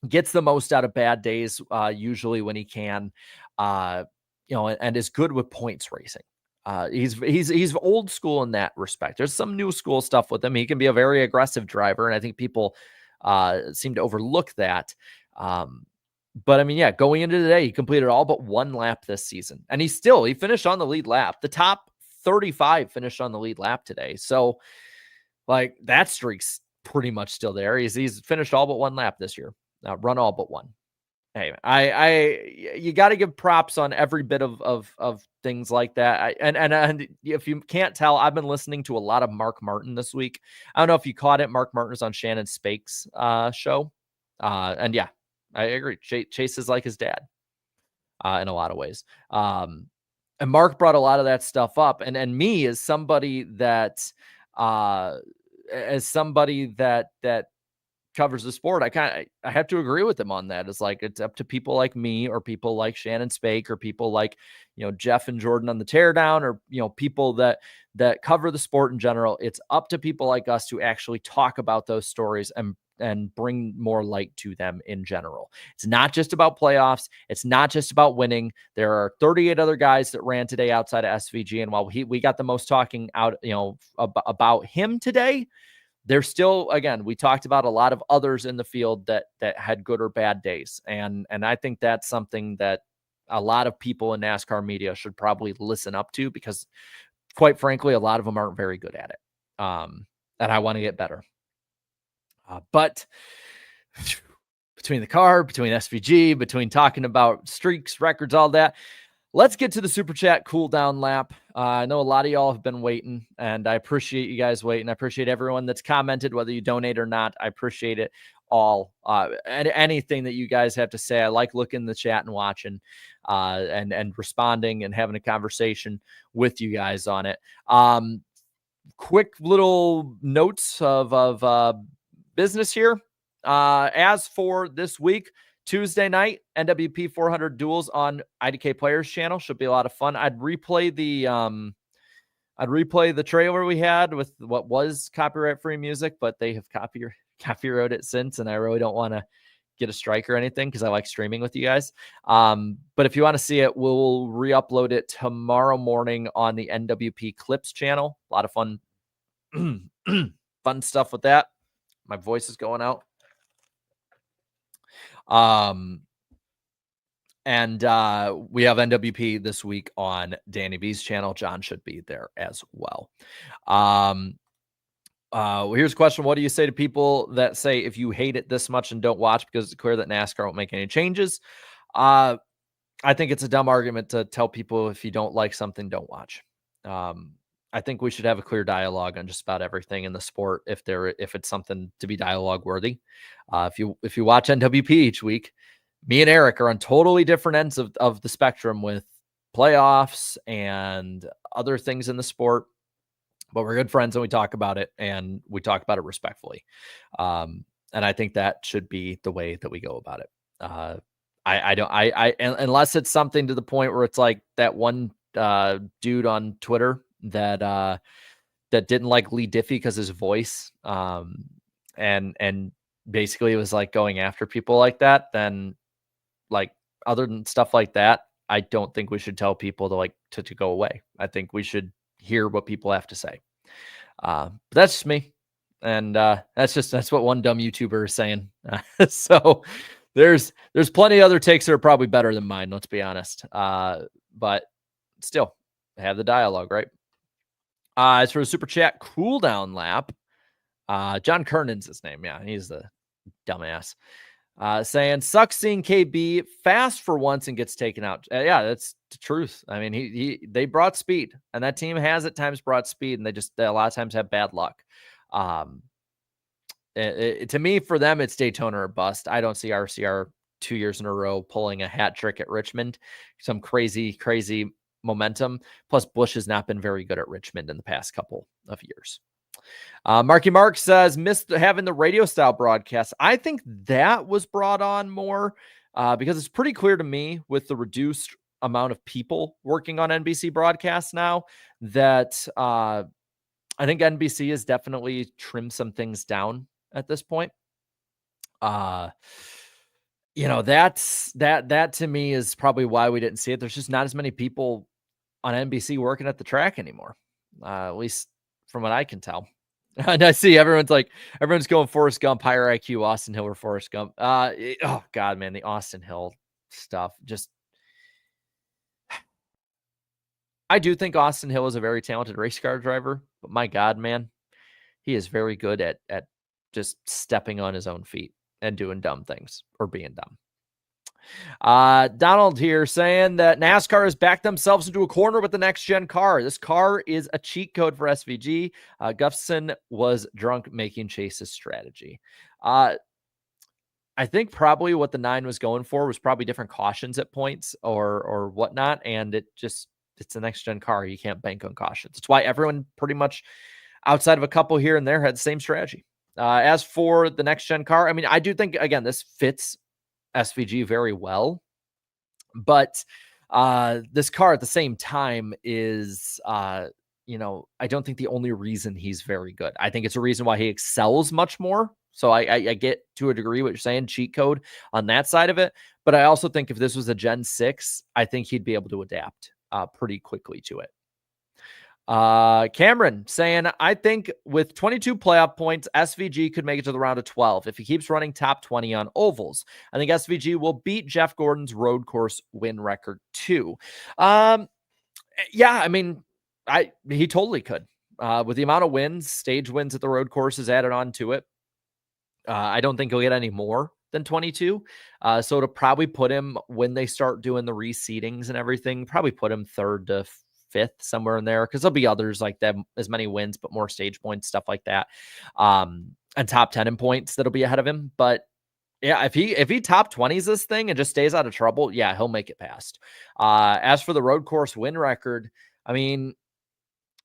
gets the most out of bad days, usually when he can, and is good with points racing. He's old school in that respect. There's some new school stuff with him. He can be a very aggressive driver, and I think people seem to overlook that. But I mean, yeah, going into today, he completed all but one lap this season, and he finished on the lead lap. The top 35 finished on the lead lap today. So like, that streak's pretty much still there. He's finished all but one lap this year, run all but one. Hey, you got to give props on every bit of things like that. And if you can't tell, I've been listening to a lot of Mark Martin this week. I don't know if you caught it. Mark Martin is on Shannon Spake's show. And yeah, I agree. Chase is like his dad in a lot of ways. And Mark brought a lot of that stuff up. And me, as somebody that covers the sport, I have to agree with him on that. It's like, it's up to people like me, or people like Shannon Spake, or people like, Jeff and Jordan on the Teardown, or, people that cover the sport in general. It's up to people like us to actually talk about those stories and bring more light to them in general. It's not just about playoffs. It's not just about winning. There are 38 other guys that ran today outside of SVG. And while we got the most talking out, about him today, there's still, again, we talked about a lot of others in the field that had good or bad days. And I think that's something that a lot of people in NASCAR media should probably listen up to, because quite frankly, a lot of them aren't very good at it. And I want to get better. But between the car, between SVG, between talking about streaks, records, all that, let's get to the Super Chat cool down lap. I know a lot of y'all have been waiting, and I appreciate you guys waiting. I appreciate everyone that's commented, whether you donate or not. I appreciate it all. And anything that you guys have to say. I like looking in the chat and watching, and responding and having a conversation with you guys on it. Quick little notes of business here. As for this week, Tuesday night, NWP 400 duels on IDK Players channel. Should be a lot of fun. I'd replay the trailer we had with what was copyright-free music, but they have copyrighted it since, and I really don't want to get a strike or anything, because I like streaming with you guys. But if you want to see it, we'll re-upload it tomorrow morning on the NWP Clips channel. A lot of fun fun stuff with that. My voice is going out. And we have NWP this week on Danny B's channel. John should be there as well. Here's a question. What do you say to people that say, if you hate it this much and don't watch because it's clear that NASCAR won't make any changes? I think it's a dumb argument to tell people, if you don't like something, don't watch. I think we should have a clear dialogue on just about everything in the sport, if it's something to be dialogue worthy. If you watch NWP each week, me and Eric are on totally different ends of the spectrum with playoffs and other things in the sport, but we're good friends and we talk about it, and we talk about it respectfully. And I think that should be the way that we go about it. Unless it's something to the point where it's like that one dude on Twitter that didn't like Lee Diffie because his voice, and basically it was like going after people like that, then, like, other than stuff like that, I don't think we should tell people to go away. I think we should hear what people have to say. But that's just me. And that's what one dumb YouTuber is saying. So there's plenty of other takes that are probably better than mine, let's be honest. But still have the dialogue, right? As for the super chat cooldown lap, John Kernan's his name. Yeah, he's the dumbass. Saying sucks seeing KB fast for once and gets taken out. Yeah, that's the truth. I mean, they brought speed, and that team has at times brought speed, and they a lot of times have bad luck. To me, for them, it's Daytona or bust. I don't see RCR 2 years in a row pulling a hat trick at Richmond. Some crazy momentum. Plus, Busch has not been very good at Richmond in the past couple of years. Marky Mark says, missed having the radio style broadcast. I think that was brought on more because it's pretty clear to me with the reduced amount of people working on NBC broadcasts now that I think NBC has definitely trimmed some things down at this point. That to me is probably why we didn't see it. There's just not as many people on NBC working at the track anymore, at least from what I can tell. And I see everyone's going Forrest Gump, higher IQ, Austin Hill or Forrest Gump. Oh God, man, the Austin Hill stuff. Just, I do think Austin Hill is a very talented race car driver, but my God, man, he is very good at just stepping on his own feet and doing dumb things or being dumb. Donald here saying that NASCAR has backed themselves into a corner with the next gen car. This car is a cheat code for SVG. Gustafson was drunk making Chase's strategy. I think probably what the 9 was going for was probably different cautions at points or whatnot. And it's the next gen car. You can't bank on cautions. It's why everyone pretty much outside of a couple here and there had the same strategy. As for the next gen car, I mean, I do think, again, this fits SVG very well, but this car at the same time is I don't think the only reason he's very good. I think it's a reason why he excels much more. So I get to a degree what you're saying, cheat code on that side of it, but I also think if this was a Gen 6, I think he'd be able to adapt pretty quickly to it. Cameron saying, I think with 22 playoff points, SVG could make it to the round of 12 if he keeps running top 20 on ovals. I think SVG will beat Jeff Gordon's road course win record too. Yeah, I mean, he totally could. With the amount of wins, stage wins at the road courses added on to it, I don't think he'll get any more than 22. So to probably put him, when they start doing the reseedings and everything, probably put him 3rd to 5th, somewhere in there, because there'll be others like that, as many wins, but more stage points, stuff like that. And top 10 in points that'll be ahead of him. But yeah, if he top 20s this thing and just stays out of trouble, yeah, he'll make it past. As for the road course win record, I mean,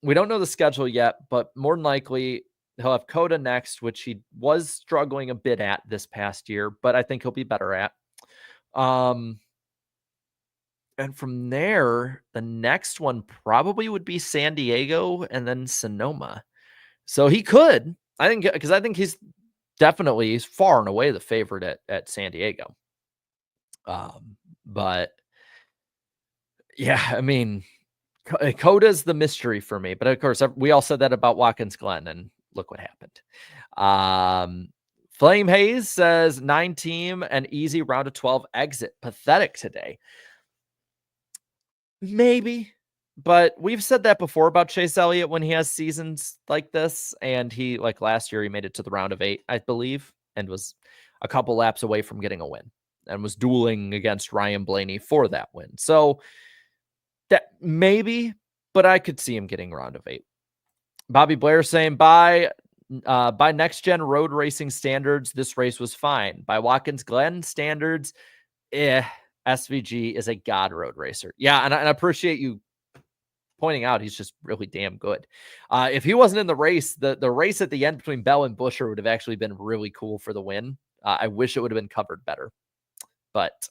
we don't know the schedule yet, but more than likely he'll have Coda next, which he was struggling a bit at this past year, but I think he'll be better at. And from there, the next one probably would be San Diego and then Sonoma. So he could, I think, because I think he's far and away the favorite at San Diego. But yeah, I mean, Coda's the mystery for me. But of course, we all said that about Watkins Glen, and look what happened. Flame Hayes says 9 team and easy round of 12 exit. Pathetic today. Maybe, but we've said that before about Chase Elliott when he has seasons like this, and he, like last year, he made it to the round of 8, I believe, and was a couple laps away from getting a win and was dueling against Ryan Blaney for that win. So that maybe, but I could see him getting round of 8. Bobby Blair saying by next gen road racing standards, this race was fine. By Watkins Glen standards, SVG is a god road racer. Yeah, and I appreciate you pointing out he's just really damn good. If he wasn't in the race, the race at the end between Bell and Buescher would have actually been really cool for the win. I wish it would have been covered better. But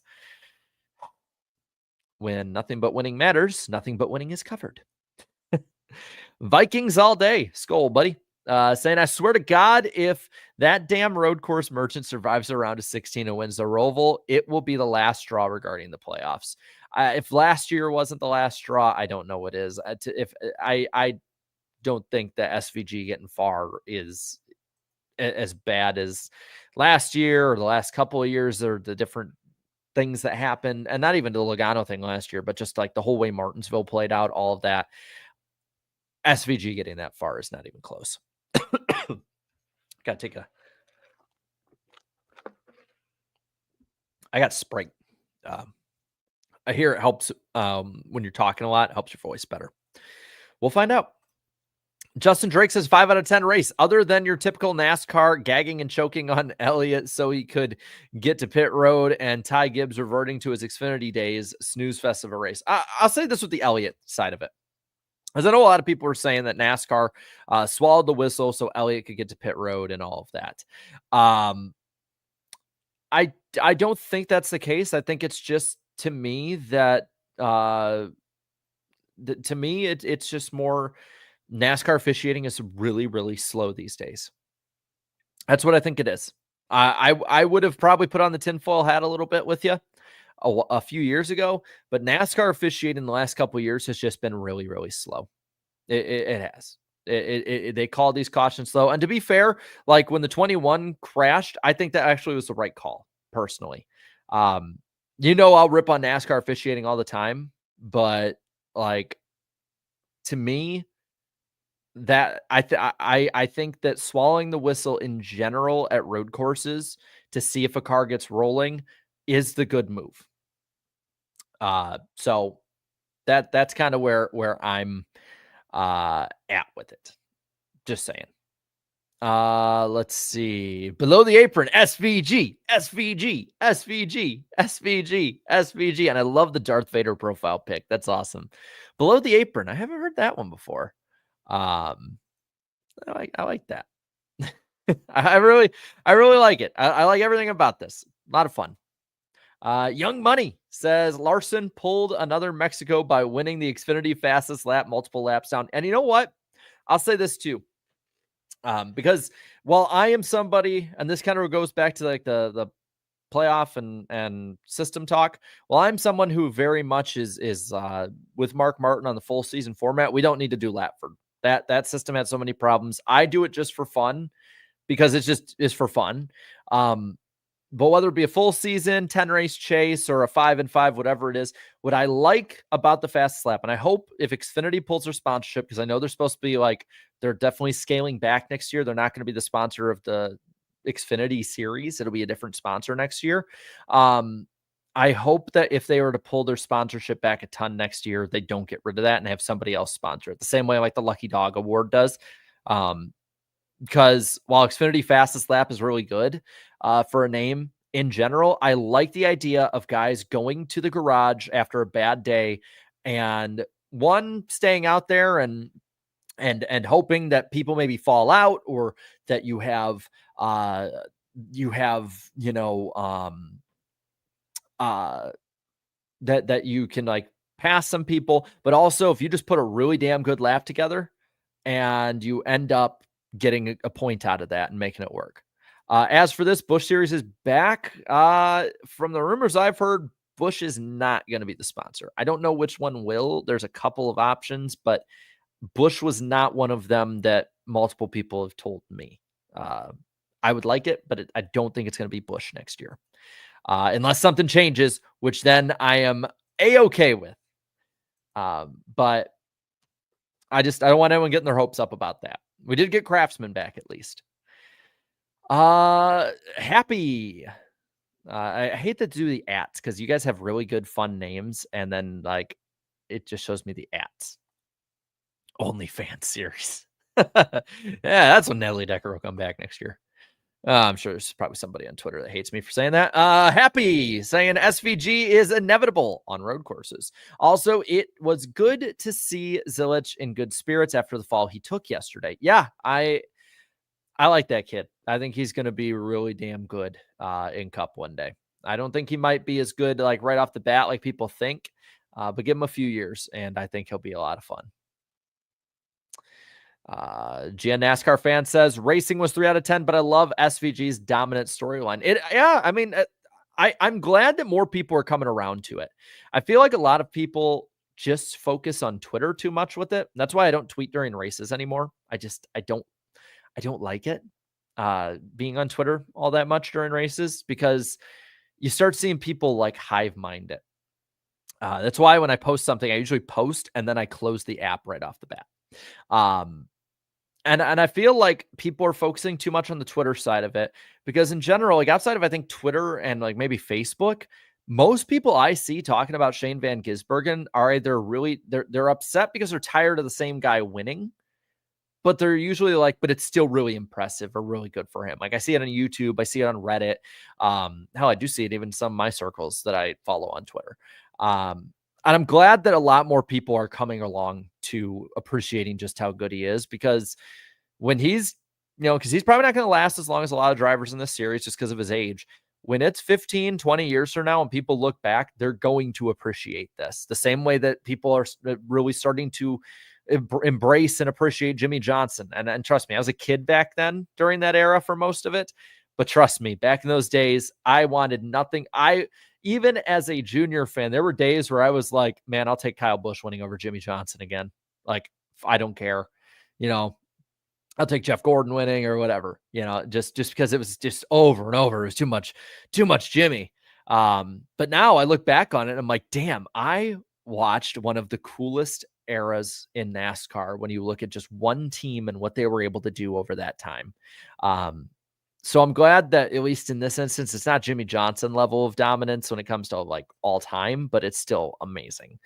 when nothing but winning matters, nothing but winning is covered. Vikings all day. Skull, buddy. Saying, I swear to God, if that damn road course merchant survives a round of 16 and wins the Roval, it will be the last straw regarding the playoffs. If last year wasn't the last straw, I don't know what is. I don't think that SVG getting far is as bad as last year or the last couple of years, or the different things that happened, and not even the Logano thing last year, but just like the whole way Martinsville played out, all of that. SVG getting that far is not even close. Gotta take I got Sprite. I hear it helps when you're talking a lot, it helps your voice better. We'll find out. Justin Drake says 5 out of 10 race. Other than your typical NASCAR gagging and choking on Elliott so he could get to pit road and Ty Gibbs reverting to his Xfinity days, snooze fest of a race. I'll say this with the Elliott side of it. As I know a lot of people are saying that NASCAR swallowed the whistle so Elliott could get to pit road and all of that. I don't think that's the case. I think it's just, to me, that to me it's just more NASCAR officiating is really, really slow these days. That's what I think it is. I would have probably put on the tinfoil hat a little bit with you a few years ago, but NASCAR officiating the last couple of years has just been really, really slow. It has. They call these cautions slow. And to be fair, like when the 21 crashed, I think that actually was the right call, personally. I'll rip on NASCAR officiating all the time, but like, to me, that I think that swallowing the whistle in general at road courses to see if a car gets rolling is the good move. So that's kind of where I'm at with it. Just saying. Let's see. Below the apron, SVG, SVG, SVG, SVG, SVG. And I love the Darth Vader profile pic. That's awesome. Below the apron. I haven't heard that one before. I like that. I really like it. I like everything about this. A lot of fun. Young Money says Larson pulled another Mexico by winning the Xfinity fastest lap, multiple laps down. And you know what? I'll say this too. Because while I am somebody, and this kind of goes back to like the playoff and system talk. Well, I'm someone who very much is with Mark Martin on the full season format. We don't need to do Lapford. That system had so many problems. I do it just for fun because it's just is for fun. But whether it be a full season, 10 race chase, or a 5-5, whatever it is, what I like about the fast lap, and I hope if Xfinity pulls their sponsorship, because I know they're supposed to be like, they're definitely scaling back next year. They're not going to be the sponsor of the Xfinity series. It'll be a different sponsor next year. I hope that if they were to pull their sponsorship back a ton next year, they don't get rid of that and have somebody else sponsor it. The same way like the Lucky Dog Award does. Because while Xfinity fastest lap is really good for a name in general, I like the idea of guys going to the garage after a bad day and staying out there and hoping that people maybe fall out, or that you have that you can like pass some people, but also if you just put a really damn good lap together and you end up getting a point out of that and making it work. As for this, Busch Series is back. From the rumors I've heard, Busch is not going to be the sponsor. I don't know which one will. There's a couple of options, but Busch was not one of them that multiple people have told me. I would like it, but I don't think it's going to be Busch next year. Unless something changes, which then I am A-okay with. But I don't want anyone getting their hopes up about that. We did get Craftsman back at least. Happy. I hate to do the ats because you guys have really good fun names, and then like it just shows me the ats. OnlyFans series. Yeah, that's when Natalie Decker will come back next year. I'm sure there's probably somebody on Twitter that hates me for saying that. Happy saying SVG is inevitable on road courses. Also, it was good to see Zilich in good spirits after the fall he took yesterday. Yeah, I like that kid. I think he's going to be really damn good in Cup one day. I don't think he might be as good like right off the bat like people think, but give him a few years, and I think he'll be a lot of fun. Gia NASCAR fan says racing was 3 out of 10, but I love SVG's dominant storyline. I mean, I'm glad that more people are coming around to it. I feel like a lot of people just focus on Twitter too much with it. That's why I don't tweet during races anymore. I don't like it. being on Twitter all that much during races because you start seeing people like hive mind it. That's why when I post something, I usually post and then I close the app right off the bat. Um, and I feel like people are focusing too much on the Twitter side of it because in general, like outside of I think Twitter and like maybe Facebook, most people I see talking about Shane Van Gisbergen are either really they're upset because they're tired of the same guy winning, but they're usually like, but it's still really impressive or really good for him. Like I see it on YouTube, I see it on Reddit. Hell, I do see it even in some of my circles that I follow on Twitter. And I'm glad that a lot more people are coming along to appreciating just how good he is because when he's, because he's probably not going to last as long as a lot of drivers in this series just because of his age. When it's 15, 20 years from now and people look back, they're going to appreciate this the same way that people are really starting to embrace and appreciate Jimmy Johnson. And trust me, I was a kid back then during that era for most of it. But trust me, back in those days, I wanted nothing. Even as a junior fan, there were days where I was like, man, I'll take Kyle Busch winning over Jimmy Johnson again. Like, I don't care. I'll take Jeff Gordon winning or whatever, just because it was just over and over. It was too much Jimmy. But now I look back on it and I'm like, damn, I watched one of the coolest eras in NASCAR when you look at just one team and what they were able to do over that time. So I'm glad that at least in this instance, it's not Jimmy Johnson level of dominance when it comes to like all time, but it's still amazing.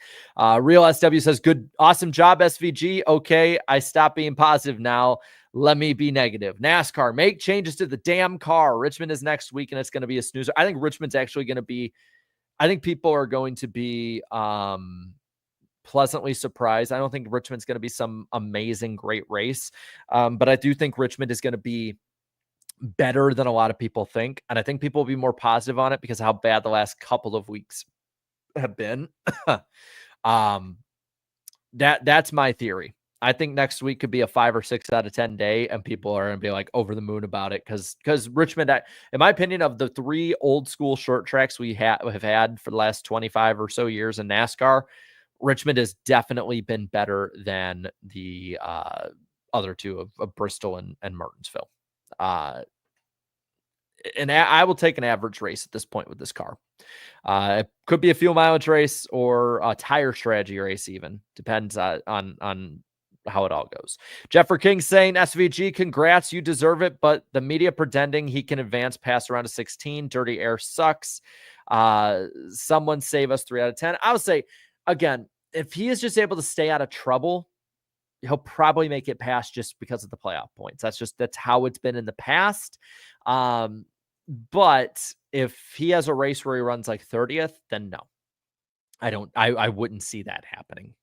Real SW says, good, awesome job, SVG. Okay, I stop being positive now. Let me be negative. NASCAR, make changes to the damn car. Richmond is next week, and it's going to be a snoozer. I think Richmond's actually going to be, I think people are going to be pleasantly surprised. I don't think Richmond's going to be some amazing, great race. But I do think Richmond is going to be better than a lot of people think. And I think people will be more positive on it because of how bad the last couple of weeks have been. That's my theory. I think next week could be a 5 or 6 out of 10 day, and people are going to be like over the moon about it because Richmond, in my opinion, of the 3 old school short tracks we have had for the last 25 or so years in NASCAR, Richmond has definitely been better than the other 2 of Bristol and Martinsville. And I will take an average race at this point with this car. It could be a fuel mileage race or a tire strategy race, even depends on how it all goes. Jeffrey King saying, SVG, congrats, you deserve it, but the media pretending he can advance past around a 16. Dirty air sucks. Someone save us 3 out of 10. I would say, again, if he is just able to stay out of trouble, he'll probably make it past just because of the playoff points. That's how it's been in the past. But if he has a race where he runs like 30th, then no, I wouldn't see that happening.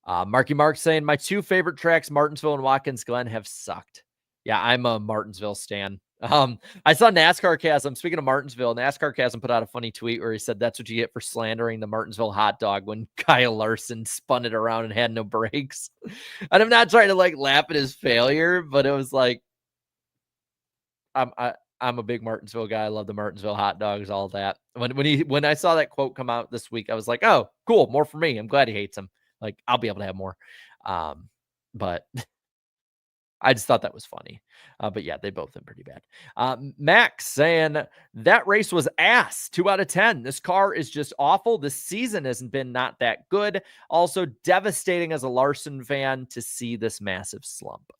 Marky Mark saying, my 2 favorite tracks, Martinsville and Watkins Glen, have sucked. Yeah, I'm a Martinsville stan. I saw NASCAR Chasm. Speaking of Martinsville, NASCAR Chasm put out a funny tweet where he said that's what you get for slandering the Martinsville hot dog when Kyle Larson spun it around and had no brakes. And I'm not trying to like laugh at his failure, but it was like, I'm a big Martinsville guy. I love the Martinsville hot dogs, all that. When I saw that quote come out this week, I was like, oh, cool, more for me. I'm glad he hates him. Like, I'll be able to have more. But I just thought that was funny. But yeah, they both been pretty bad. Max saying that race was ass. 2 out of 10. This car is just awful. This season hasn't been not that good. Also devastating as a Larson fan to see this massive slump.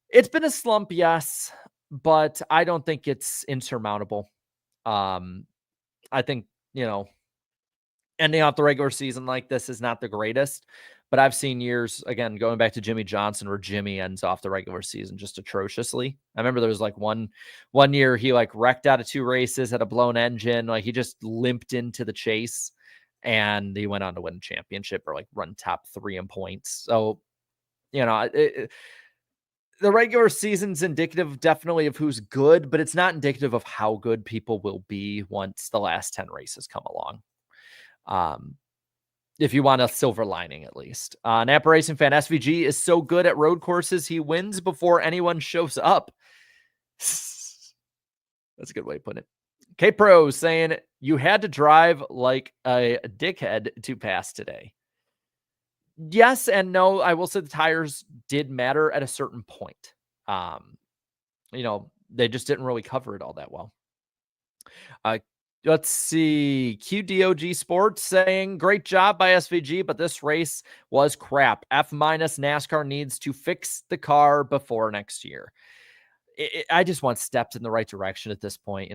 It's been a slump, yes, but I don't think it's insurmountable. I think, ending off the regular season like this is not the greatest, but I've seen years, again, going back to Jimmy Johnson, where Jimmy ends off the regular season just atrociously. I remember there was like one year he like wrecked out of 2 races, had a blown engine. Like he just limped into the chase and he went on to win a championship or like run top 3 in points. So, the regular season's indicative definitely of who's good, but it's not indicative of how good people will be once the last 10 races come along. If you want a silver lining, at least. Napa Racing fan, SVG is so good at road courses, he wins before anyone shows up. That's a good way to put it. K-Pro saying, you had to drive like a dickhead to pass today. Yes and no. I will say the tires did matter at a certain point. they just didn't really cover it all that well. Uh, let's see. QDOG Sports saying, great job by SVG, but this race was crap. F minus. NASCAR needs to fix the car before next year. I just want steps in the right direction at this point.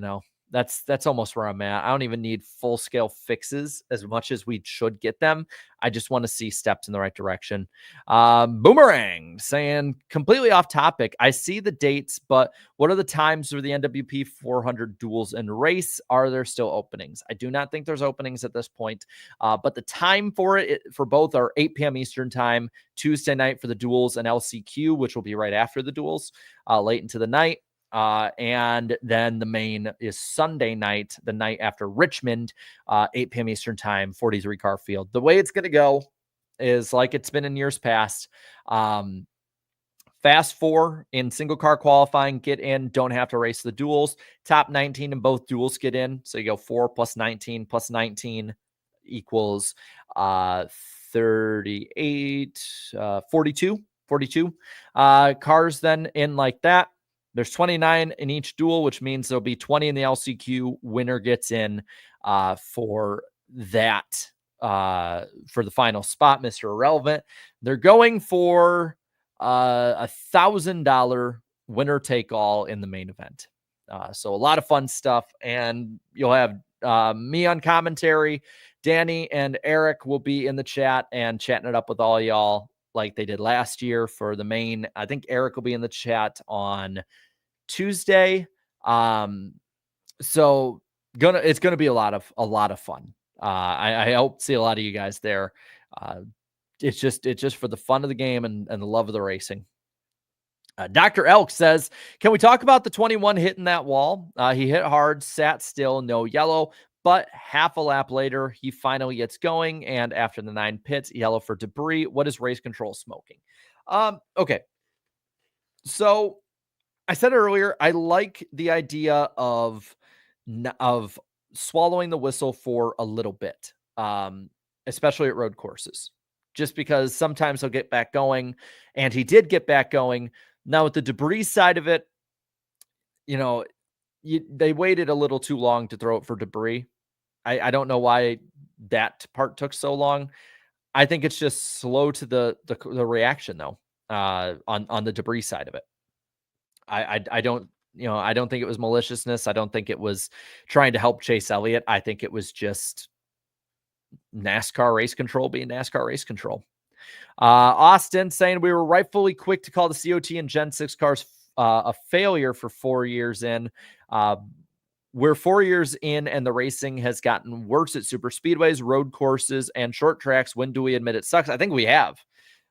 That's almost where I'm at. I don't even need full scale fixes as much as we should get them. I just want to see steps in the right direction. Boomerang saying, completely off topic. I see the dates, but what are the times for the NWP 400 duels and race? Are there still openings? I do not think there's openings at this point, but the time for it for both are 8 p.m. Eastern time, Tuesday night for the duels and LCQ, which will be right after the duels, late into the night. And then the main is Sunday night, the night after Richmond, 8 p.m. Eastern time, 43 car field. The way it's going to go is like it's been in years past. Fast four in single car qualifying, get in, don't have to race the duels. Top 19 in both duels get in. So you go 4 plus 19 plus 19 equals 38, 42 cars then in like that. There's 29 in each duel, which means there'll be 20 in the LCQ. Winner gets in for that, for the final spot, Mr. Irrelevant. They're going for $1,000 winner take all in the main event. So a lot of fun stuff. And you'll have me on commentary. Danny and Eric will be in the chat and chatting it up with all y'all like they did last year for the main. I think Eric will be in the chat on Tuesday. So it's gonna be a lot of fun. I hope to see a lot of you guys there. It's just for the fun of the game and the love of the racing. Dr. Elk says, can we talk about the 21 hitting that wall? He hit hard, sat still, no yellow, but half a lap later, he finally gets going. And after the 9 pits, yellow for debris. What is race control smoking? Okay. So I said earlier, I like the idea of swallowing the whistle for a little bit, especially at road courses, just because sometimes he'll get back going, and he did get back going. Now with the debris side of it, they waited a little too long to throw it for debris. I don't know why that part took so long. I think it's just slow to the reaction though, on the debris side of it. I don't think it was maliciousness. I don't think it was trying to help Chase Elliott. I think it was just NASCAR race control being NASCAR race control. Austin saying, we were rightfully quick to call the COT and Gen 6 cars a failure for 4 years in. We're 4 years in, and the racing has gotten worse at super speedways, road courses, and short tracks. When do we admit it sucks? I think we have.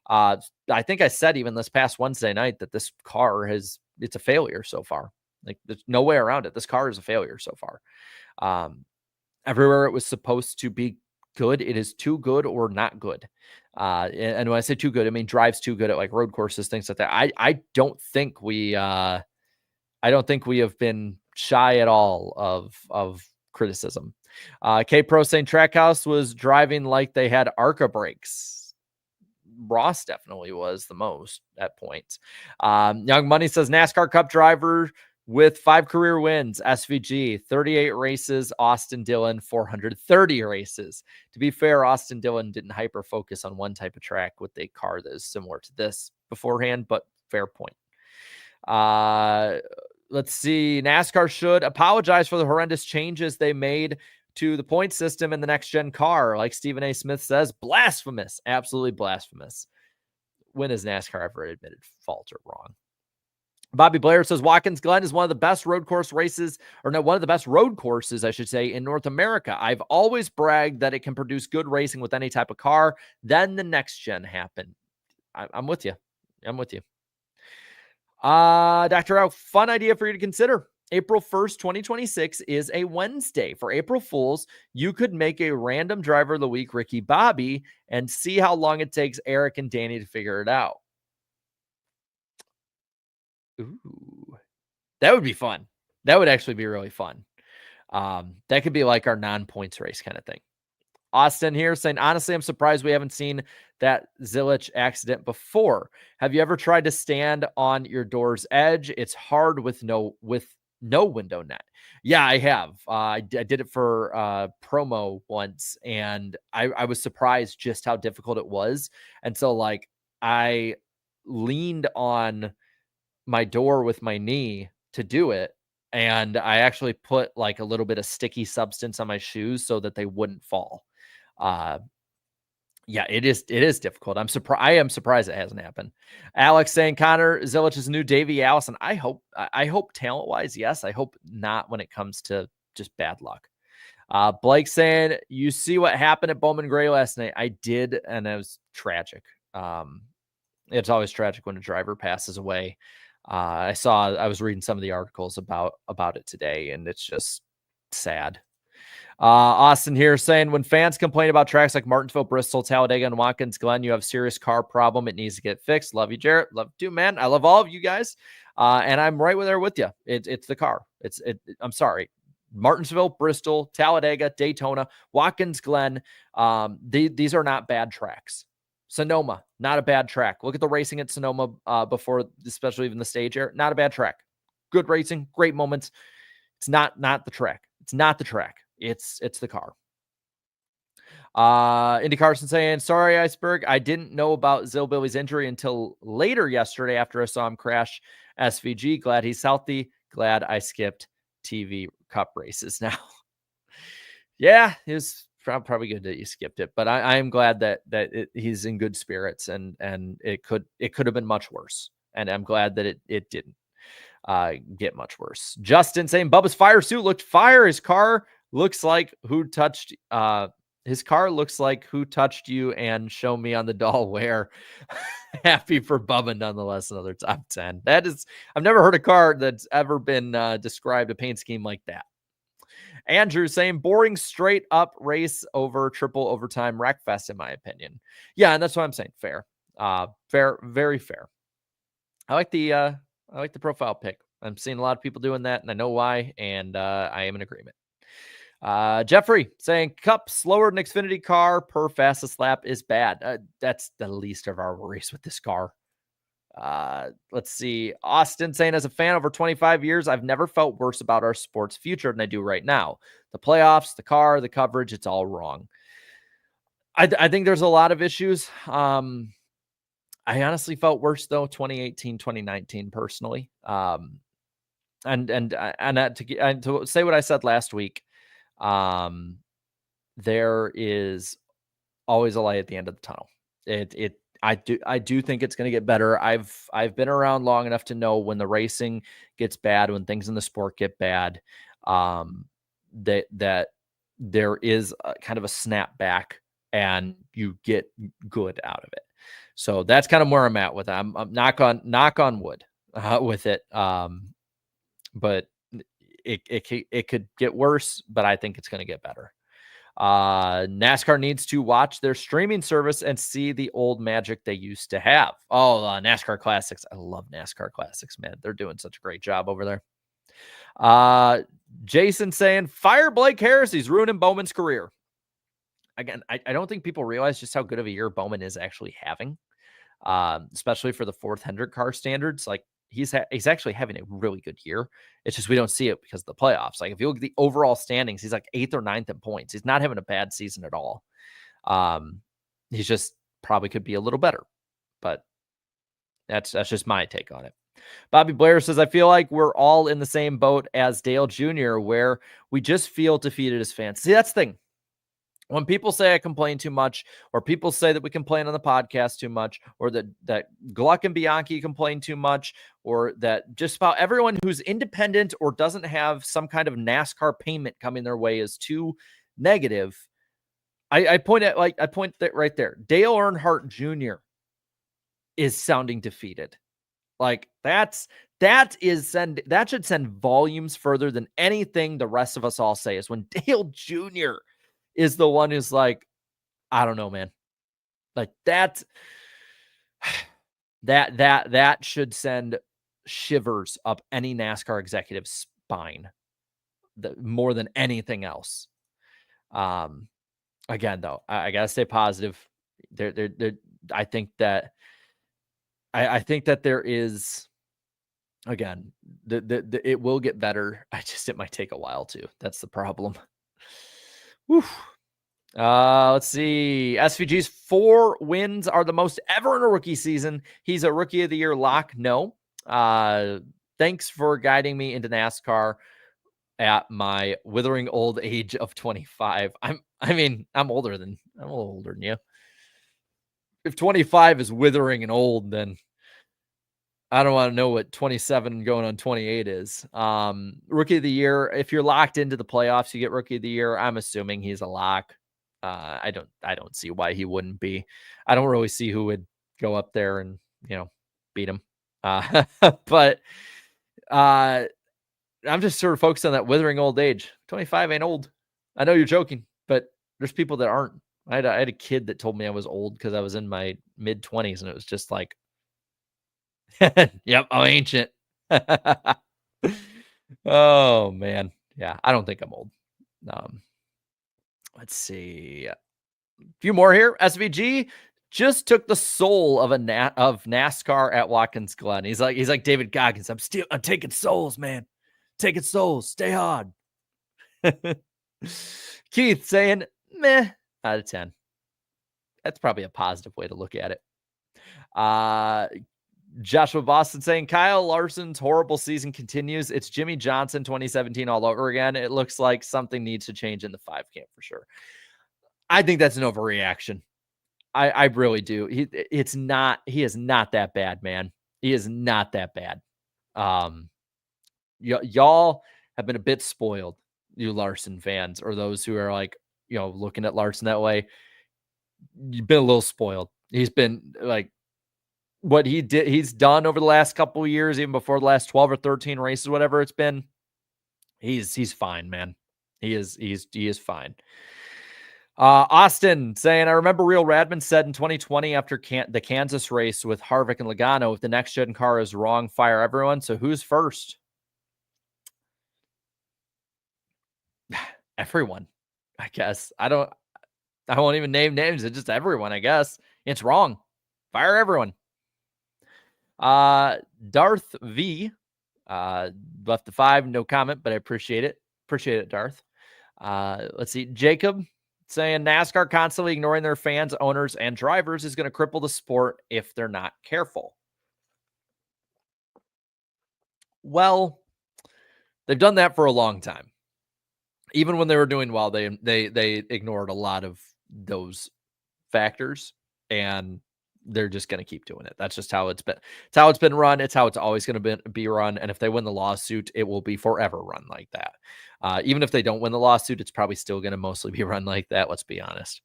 I think I said even this past Wednesday night that this car it's a failure so far. Like, there's no way around it. This car is a failure so far. Everywhere it was supposed to be good, it is too good or not good. And when I say too good, I mean drives too good at like road courses, things like that. I don't think we have been shy at all of criticism. K Pro saying Trackhouse was driving like they had ARCA brakes. Ross definitely was the most at points. Young Money says NASCAR Cup driver with 5 career wins, SVG, 38 races, Austin Dillon, 430 races. To be fair, Austin Dillon didn't hyper focus on one type of track with a car that is similar to this beforehand, but fair point. Let's see. NASCAR should apologize for the horrendous changes they made to the point system in the next gen car. Like Stephen A. Smith says, blasphemous, absolutely blasphemous. When has NASCAR ever admitted fault or wrong? Bobby Blair says Watkins Glen is one of the best road course races, or no, one of the best road courses, I should say, in North America. I've always bragged that it can produce good racing with any type of car. Then the next gen happened. I'm with you. I'm with you. Dr. Ow, fun idea for you to consider. April 1st, 2026 is a Wednesday. For April Fools, you could make a random driver of the week, Ricky Bobby, and see how long it takes Eric and Danny to figure it out. Ooh, that would be fun. That would actually be really fun. That could be like our non-points race kind of thing. Austin here saying, honestly, I'm surprised we haven't seen that Zilich accident before. Have you ever tried to stand on your door's edge? It's hard with no window net. Yeah, I have. I did it for promo once, and I was surprised just how difficult it was. And so, like, I leaned on my door with my knee to do it, and I actually put like a little bit of sticky substance on my shoes so that they wouldn't fall. Uh, yeah, it is difficult. I am surprised it hasn't happened. Alex saying Connor Zilich is new Davey Allison. I hope talent wise, yes. I hope not when it comes to just bad luck. Blake saying, you see what happened at Bowman Gray last night. I did, and it was tragic. It's always tragic when a driver passes away. I was reading some of the articles about it today, and it's just sad. Austin here saying, when fans complain about tracks like Martinsville, Bristol, Talladega, and Watkins Glen, you have a serious car problem. It needs to get fixed. Love you, Jarrett. Love you, man. I love all of you guys. And I'm right there with you. It's the car. I'm sorry. Martinsville, Bristol, Talladega, Daytona, Watkins Glen. These are not bad tracks. Sonoma, not a bad track. Look at the racing at Sonoma before, especially even the stage air. Not a bad track. Good racing, great moments. It's not the track. It's not the track. It's the car. Indy Carson saying, sorry, Iceberg. I didn't know about Zillbilly's injury until later yesterday after I saw him crash SVG. Glad he's healthy. Glad I skipped TV Cup races now. Yeah, it was probably good that you skipped it, but I am glad that he's in good spirits, and it could have been much worse, and I'm glad that it didn't get much worse. Justin saying Bubba's fire suit looked fire. His car looks like who touched you, and show me on the doll where. Happy for Bubba nonetheless. Another top 10. That is, I've never heard a car that's ever been described a paint scheme like that. Andrew saying boring straight up race over triple overtime wreck fest, in my opinion. Yeah, and that's what I'm saying. Fair. Fair, very fair. I like the profile pick. I'm seeing a lot of people doing that, and I know why, and I am in agreement. Jeffrey saying Cup slower than Xfinity car per fastest lap is bad. That's the least of our worries with this car. Let's see. Austin saying, as a fan over 25 years, I've never felt worse about our sports future than I do right now. The playoffs, the car, the coverage, it's all wrong. I think there's a lot of issues. I honestly felt worse though 2018, 2019 personally. And to say what I said last week, there is always a light at the end of the tunnel. I do think it's going to get better. I've been around long enough to know when the racing gets bad, when things in the sport get bad, that there is a kind of a snap back and you get good out of it. So that's kind of where I'm at with it. I'm knock on wood with it. But it could get worse, but I think it's going to get better. NASCAR needs to watch their streaming service and see the old magic they used to have. Oh, NASCAR Classics. I love NASCAR Classics, man. They're doing such a great job over there. Jason saying, fire Blake Harris. He's ruining Bowman's career. Again, I don't think people realize just how good of a year Bowman is actually having, especially for the fourth Hendrick car standards. Like, he's actually having a really good year. It's just we don't see it because of the playoffs. Like, if you look at the overall standings, he's like 8th or 9th in points. He's not having a bad season at all. He's just probably could be a little better, but that's just my take on it. Bobby Blair says, I feel like we're all in the same boat as Dale Jr., where we just feel defeated as fans. See, that's the thing. When people say I complain too much, or people say that we complain on the podcast too much, or that Gluck and Bianchi complain too much, or that just about everyone who's independent or doesn't have some kind of NASCAR payment coming their way is too negative, I point that right there. Dale Earnhardt Jr. is sounding defeated. Like, that should send volumes further than anything the rest of us all say, is when Dale Jr. is the one who's like, I don't know, man. Like, that should send shivers up any NASCAR executive's spine more than anything else. Again, though, I gotta stay positive. There I think that I think that there is, again, it will get better. It might take a while too. That's the problem. Whew. Let's see. SVG's 4 wins are the most ever in a rookie season. He's a rookie of the year lock. No. Thanks for guiding me into NASCAR at my withering old age of 25. I'm a little older than you. If 25 is withering and old, then I don't want to know what 27 going on 28 is. Rookie of the year. If you're locked into the playoffs, you get rookie of the year. I'm assuming he's a lock. I don't see why he wouldn't be. I don't really see who would go up there and, beat him. But I'm just sort of focused on that withering old age. 25 ain't old. I know you're joking, but there's people that aren't. I had a kid that told me I was old because I was in my mid 20s, and it was just like, yep, I'm ancient. Oh man. Yeah, I don't think I'm old. Let's see. A few more here. SVG just took the soul of of NASCAR at Watkins Glen. He's like David Goggins. I'm taking souls, man. Taking souls. Stay hard. Keith saying, meh, out of 10. That's probably a positive way to look at it. Joshua Boston saying Kyle Larson's horrible season continues. It's Jimmy Johnson 2017 all over again. It looks like something needs to change in the 5 camp for sure. I think that's an overreaction. I really do. He is not that bad, man. He is not that bad. Y'all have been a bit spoiled, you Larson fans, or those who are like, looking at Larson that way. You've been a little spoiled. He's been like, what he's done over the last couple of years, even before the last 12 or 13 races, whatever it's been. He's fine, man. He is fine. Austin saying, I remember Real Radman said in 2020 after the Kansas race with Harvick and Logano, if the next gen car is wrong, fire everyone. So who's first? Everyone, I guess. I won't even name names. It's just everyone, I guess. It's wrong. Fire everyone. Darth V left the 5, no comment, but I appreciate it. Appreciate it, Darth. Let's see. Jacob saying NASCAR constantly ignoring their fans, owners, and drivers is going to cripple the sport if they're not careful. Well, they've done that for a long time. Even when they were doing well, they ignored a lot of those factors, and they're just going to keep doing it. That's just how it's been. It's how it's been run. It's how it's always going to be run. And if they win the lawsuit, it will be forever run like that. Even if they don't win the lawsuit, it's probably still going to mostly be run like that. Let's be honest.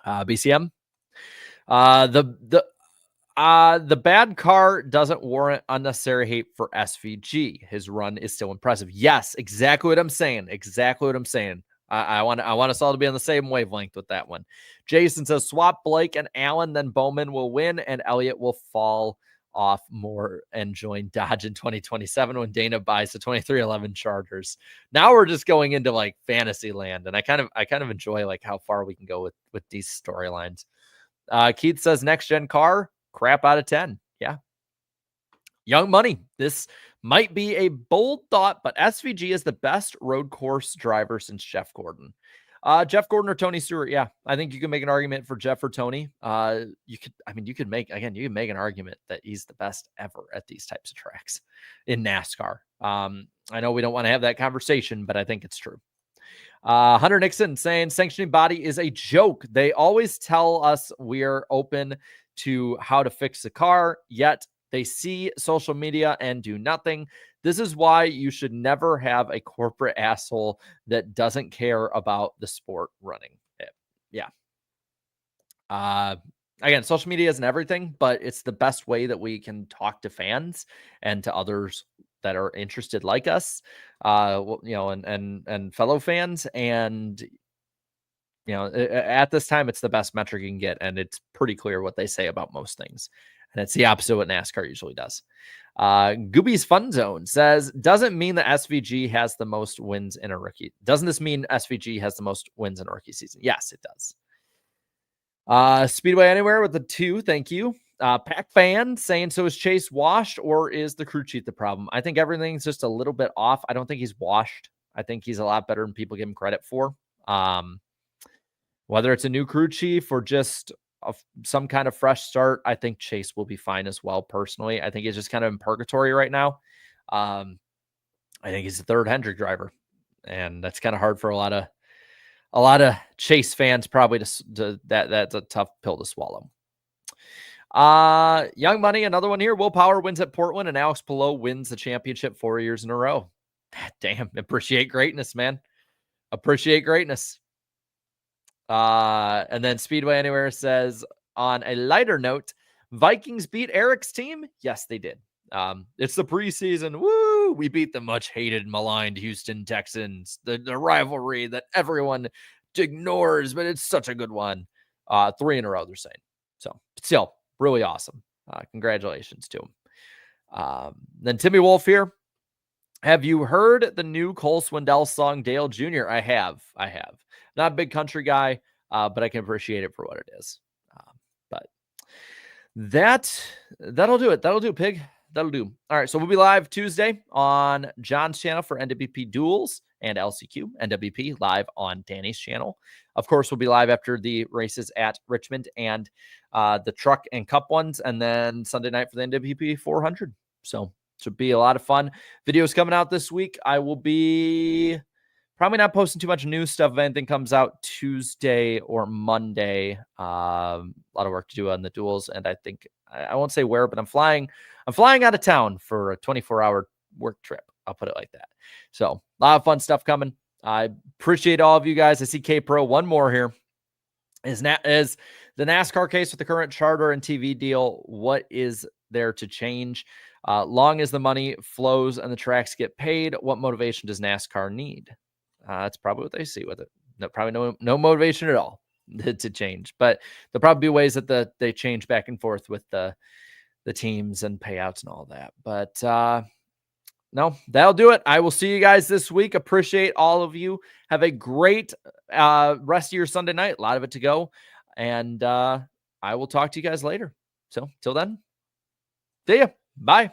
BCM. The bad car doesn't warrant unnecessary hate for SVG. His run is still impressive. Yes, exactly what I'm saying. Exactly what I'm saying. I want us all to be on the same wavelength with that one. Jason says swap Blake and Allen, then Bowman will win and Elliott will fall off more and join Dodge in 2027 when Dana buys the 2311 Chargers. Now we're just going into like fantasy land, and I kind of enjoy like how far we can go with these storylines. Keith says next gen car, crap out of 10. Yeah. Young Money. This might be a bold thought, but SVG is the best road course driver since Jeff Gordon. Jeff Gordon or Tony Stewart. Yeah. I think you can make an argument for Jeff or Tony. You could make an argument that he's the best ever at these types of tracks in NASCAR. I know we don't want to have that conversation, but I think it's true. Hunter Nixon saying sanctioning body is a joke. They always tell us we're open to how to fix the car, yet they see social media and do nothing. This is why you should never have a corporate asshole that doesn't care about the sport running it. Yeah. Again, social media isn't everything, but it's the best way that we can talk to fans and to others that are interested like us, and fellow fans. And, at this time, it's the best metric you can get. And it's pretty clear what they say about most things. And it's the opposite of what NASCAR usually does. Gooby's Fun Zone says, doesn't mean that SVG has the most wins in a rookie. Doesn't this mean SVG has the most wins in a rookie season? Yes, it does. Speedway Anywhere with the 2. Thank you. Pack Fan saying, so is Chase washed or is the crew chief the problem? I think everything's just a little bit off. I don't think he's washed. I think he's a lot better than people give him credit for. Whether it's a new crew chief or just some kind of fresh start, I think Chase will be fine as well. Personally, I think he's just kind of in purgatory right now. I think he's the third Hendrick driver, and that's kind of hard for a lot of Chase fans. Probably that's a tough pill to swallow. Young Money, another one here. Will Power wins at Portland, and Alex Palou wins the championship 4 years in a row. Damn, appreciate greatness, man. Appreciate greatness. And then Speedway Anywhere says, on a lighter note, Vikings beat Eric's team. Yes, they did. It's the preseason. Woo! We beat the much hated, maligned Houston Texans, the rivalry that everyone ignores, but it's such a good one. 3 in a row, they're saying. So still really awesome. Congratulations to him. Then Timmy Wolf here. Have you heard the new Cole Swindell song, Dale Jr.? I have. Not a big country guy, but I can appreciate it for what it is. But that'll do it. That'll do, Pig. That'll do. All right, so we'll be live Tuesday on John's channel for NWP Duels and LCQ. NWP live on Danny's channel. Of course, we'll be live after the races at Richmond and the truck and cup ones, and then Sunday night for the NWP 400. So should be a lot of fun. Videos coming out this week. I will be probably not posting too much new stuff if anything comes out Tuesday or Monday. A lot of work to do on the duels, and I think I won't say where, but I'm flying out of town for a 24-hour work trip. I'll put it like that. So a lot of fun stuff coming. I appreciate all of you guys. I see K Pro. One more here is the NASCAR case with the current charter and TV deal. What is there to change? Long as the money flows and the tracks get paid, what motivation does NASCAR need? That's probably what they see with it. Probably no motivation at all to change, but there'll probably be ways that they change back and forth with the teams and payouts and all that. But no, that'll do it. I will see you guys this week. Appreciate all of you. Have a great rest of your Sunday night. A lot of it to go. And I will talk to you guys later. So till then, see ya. Bye.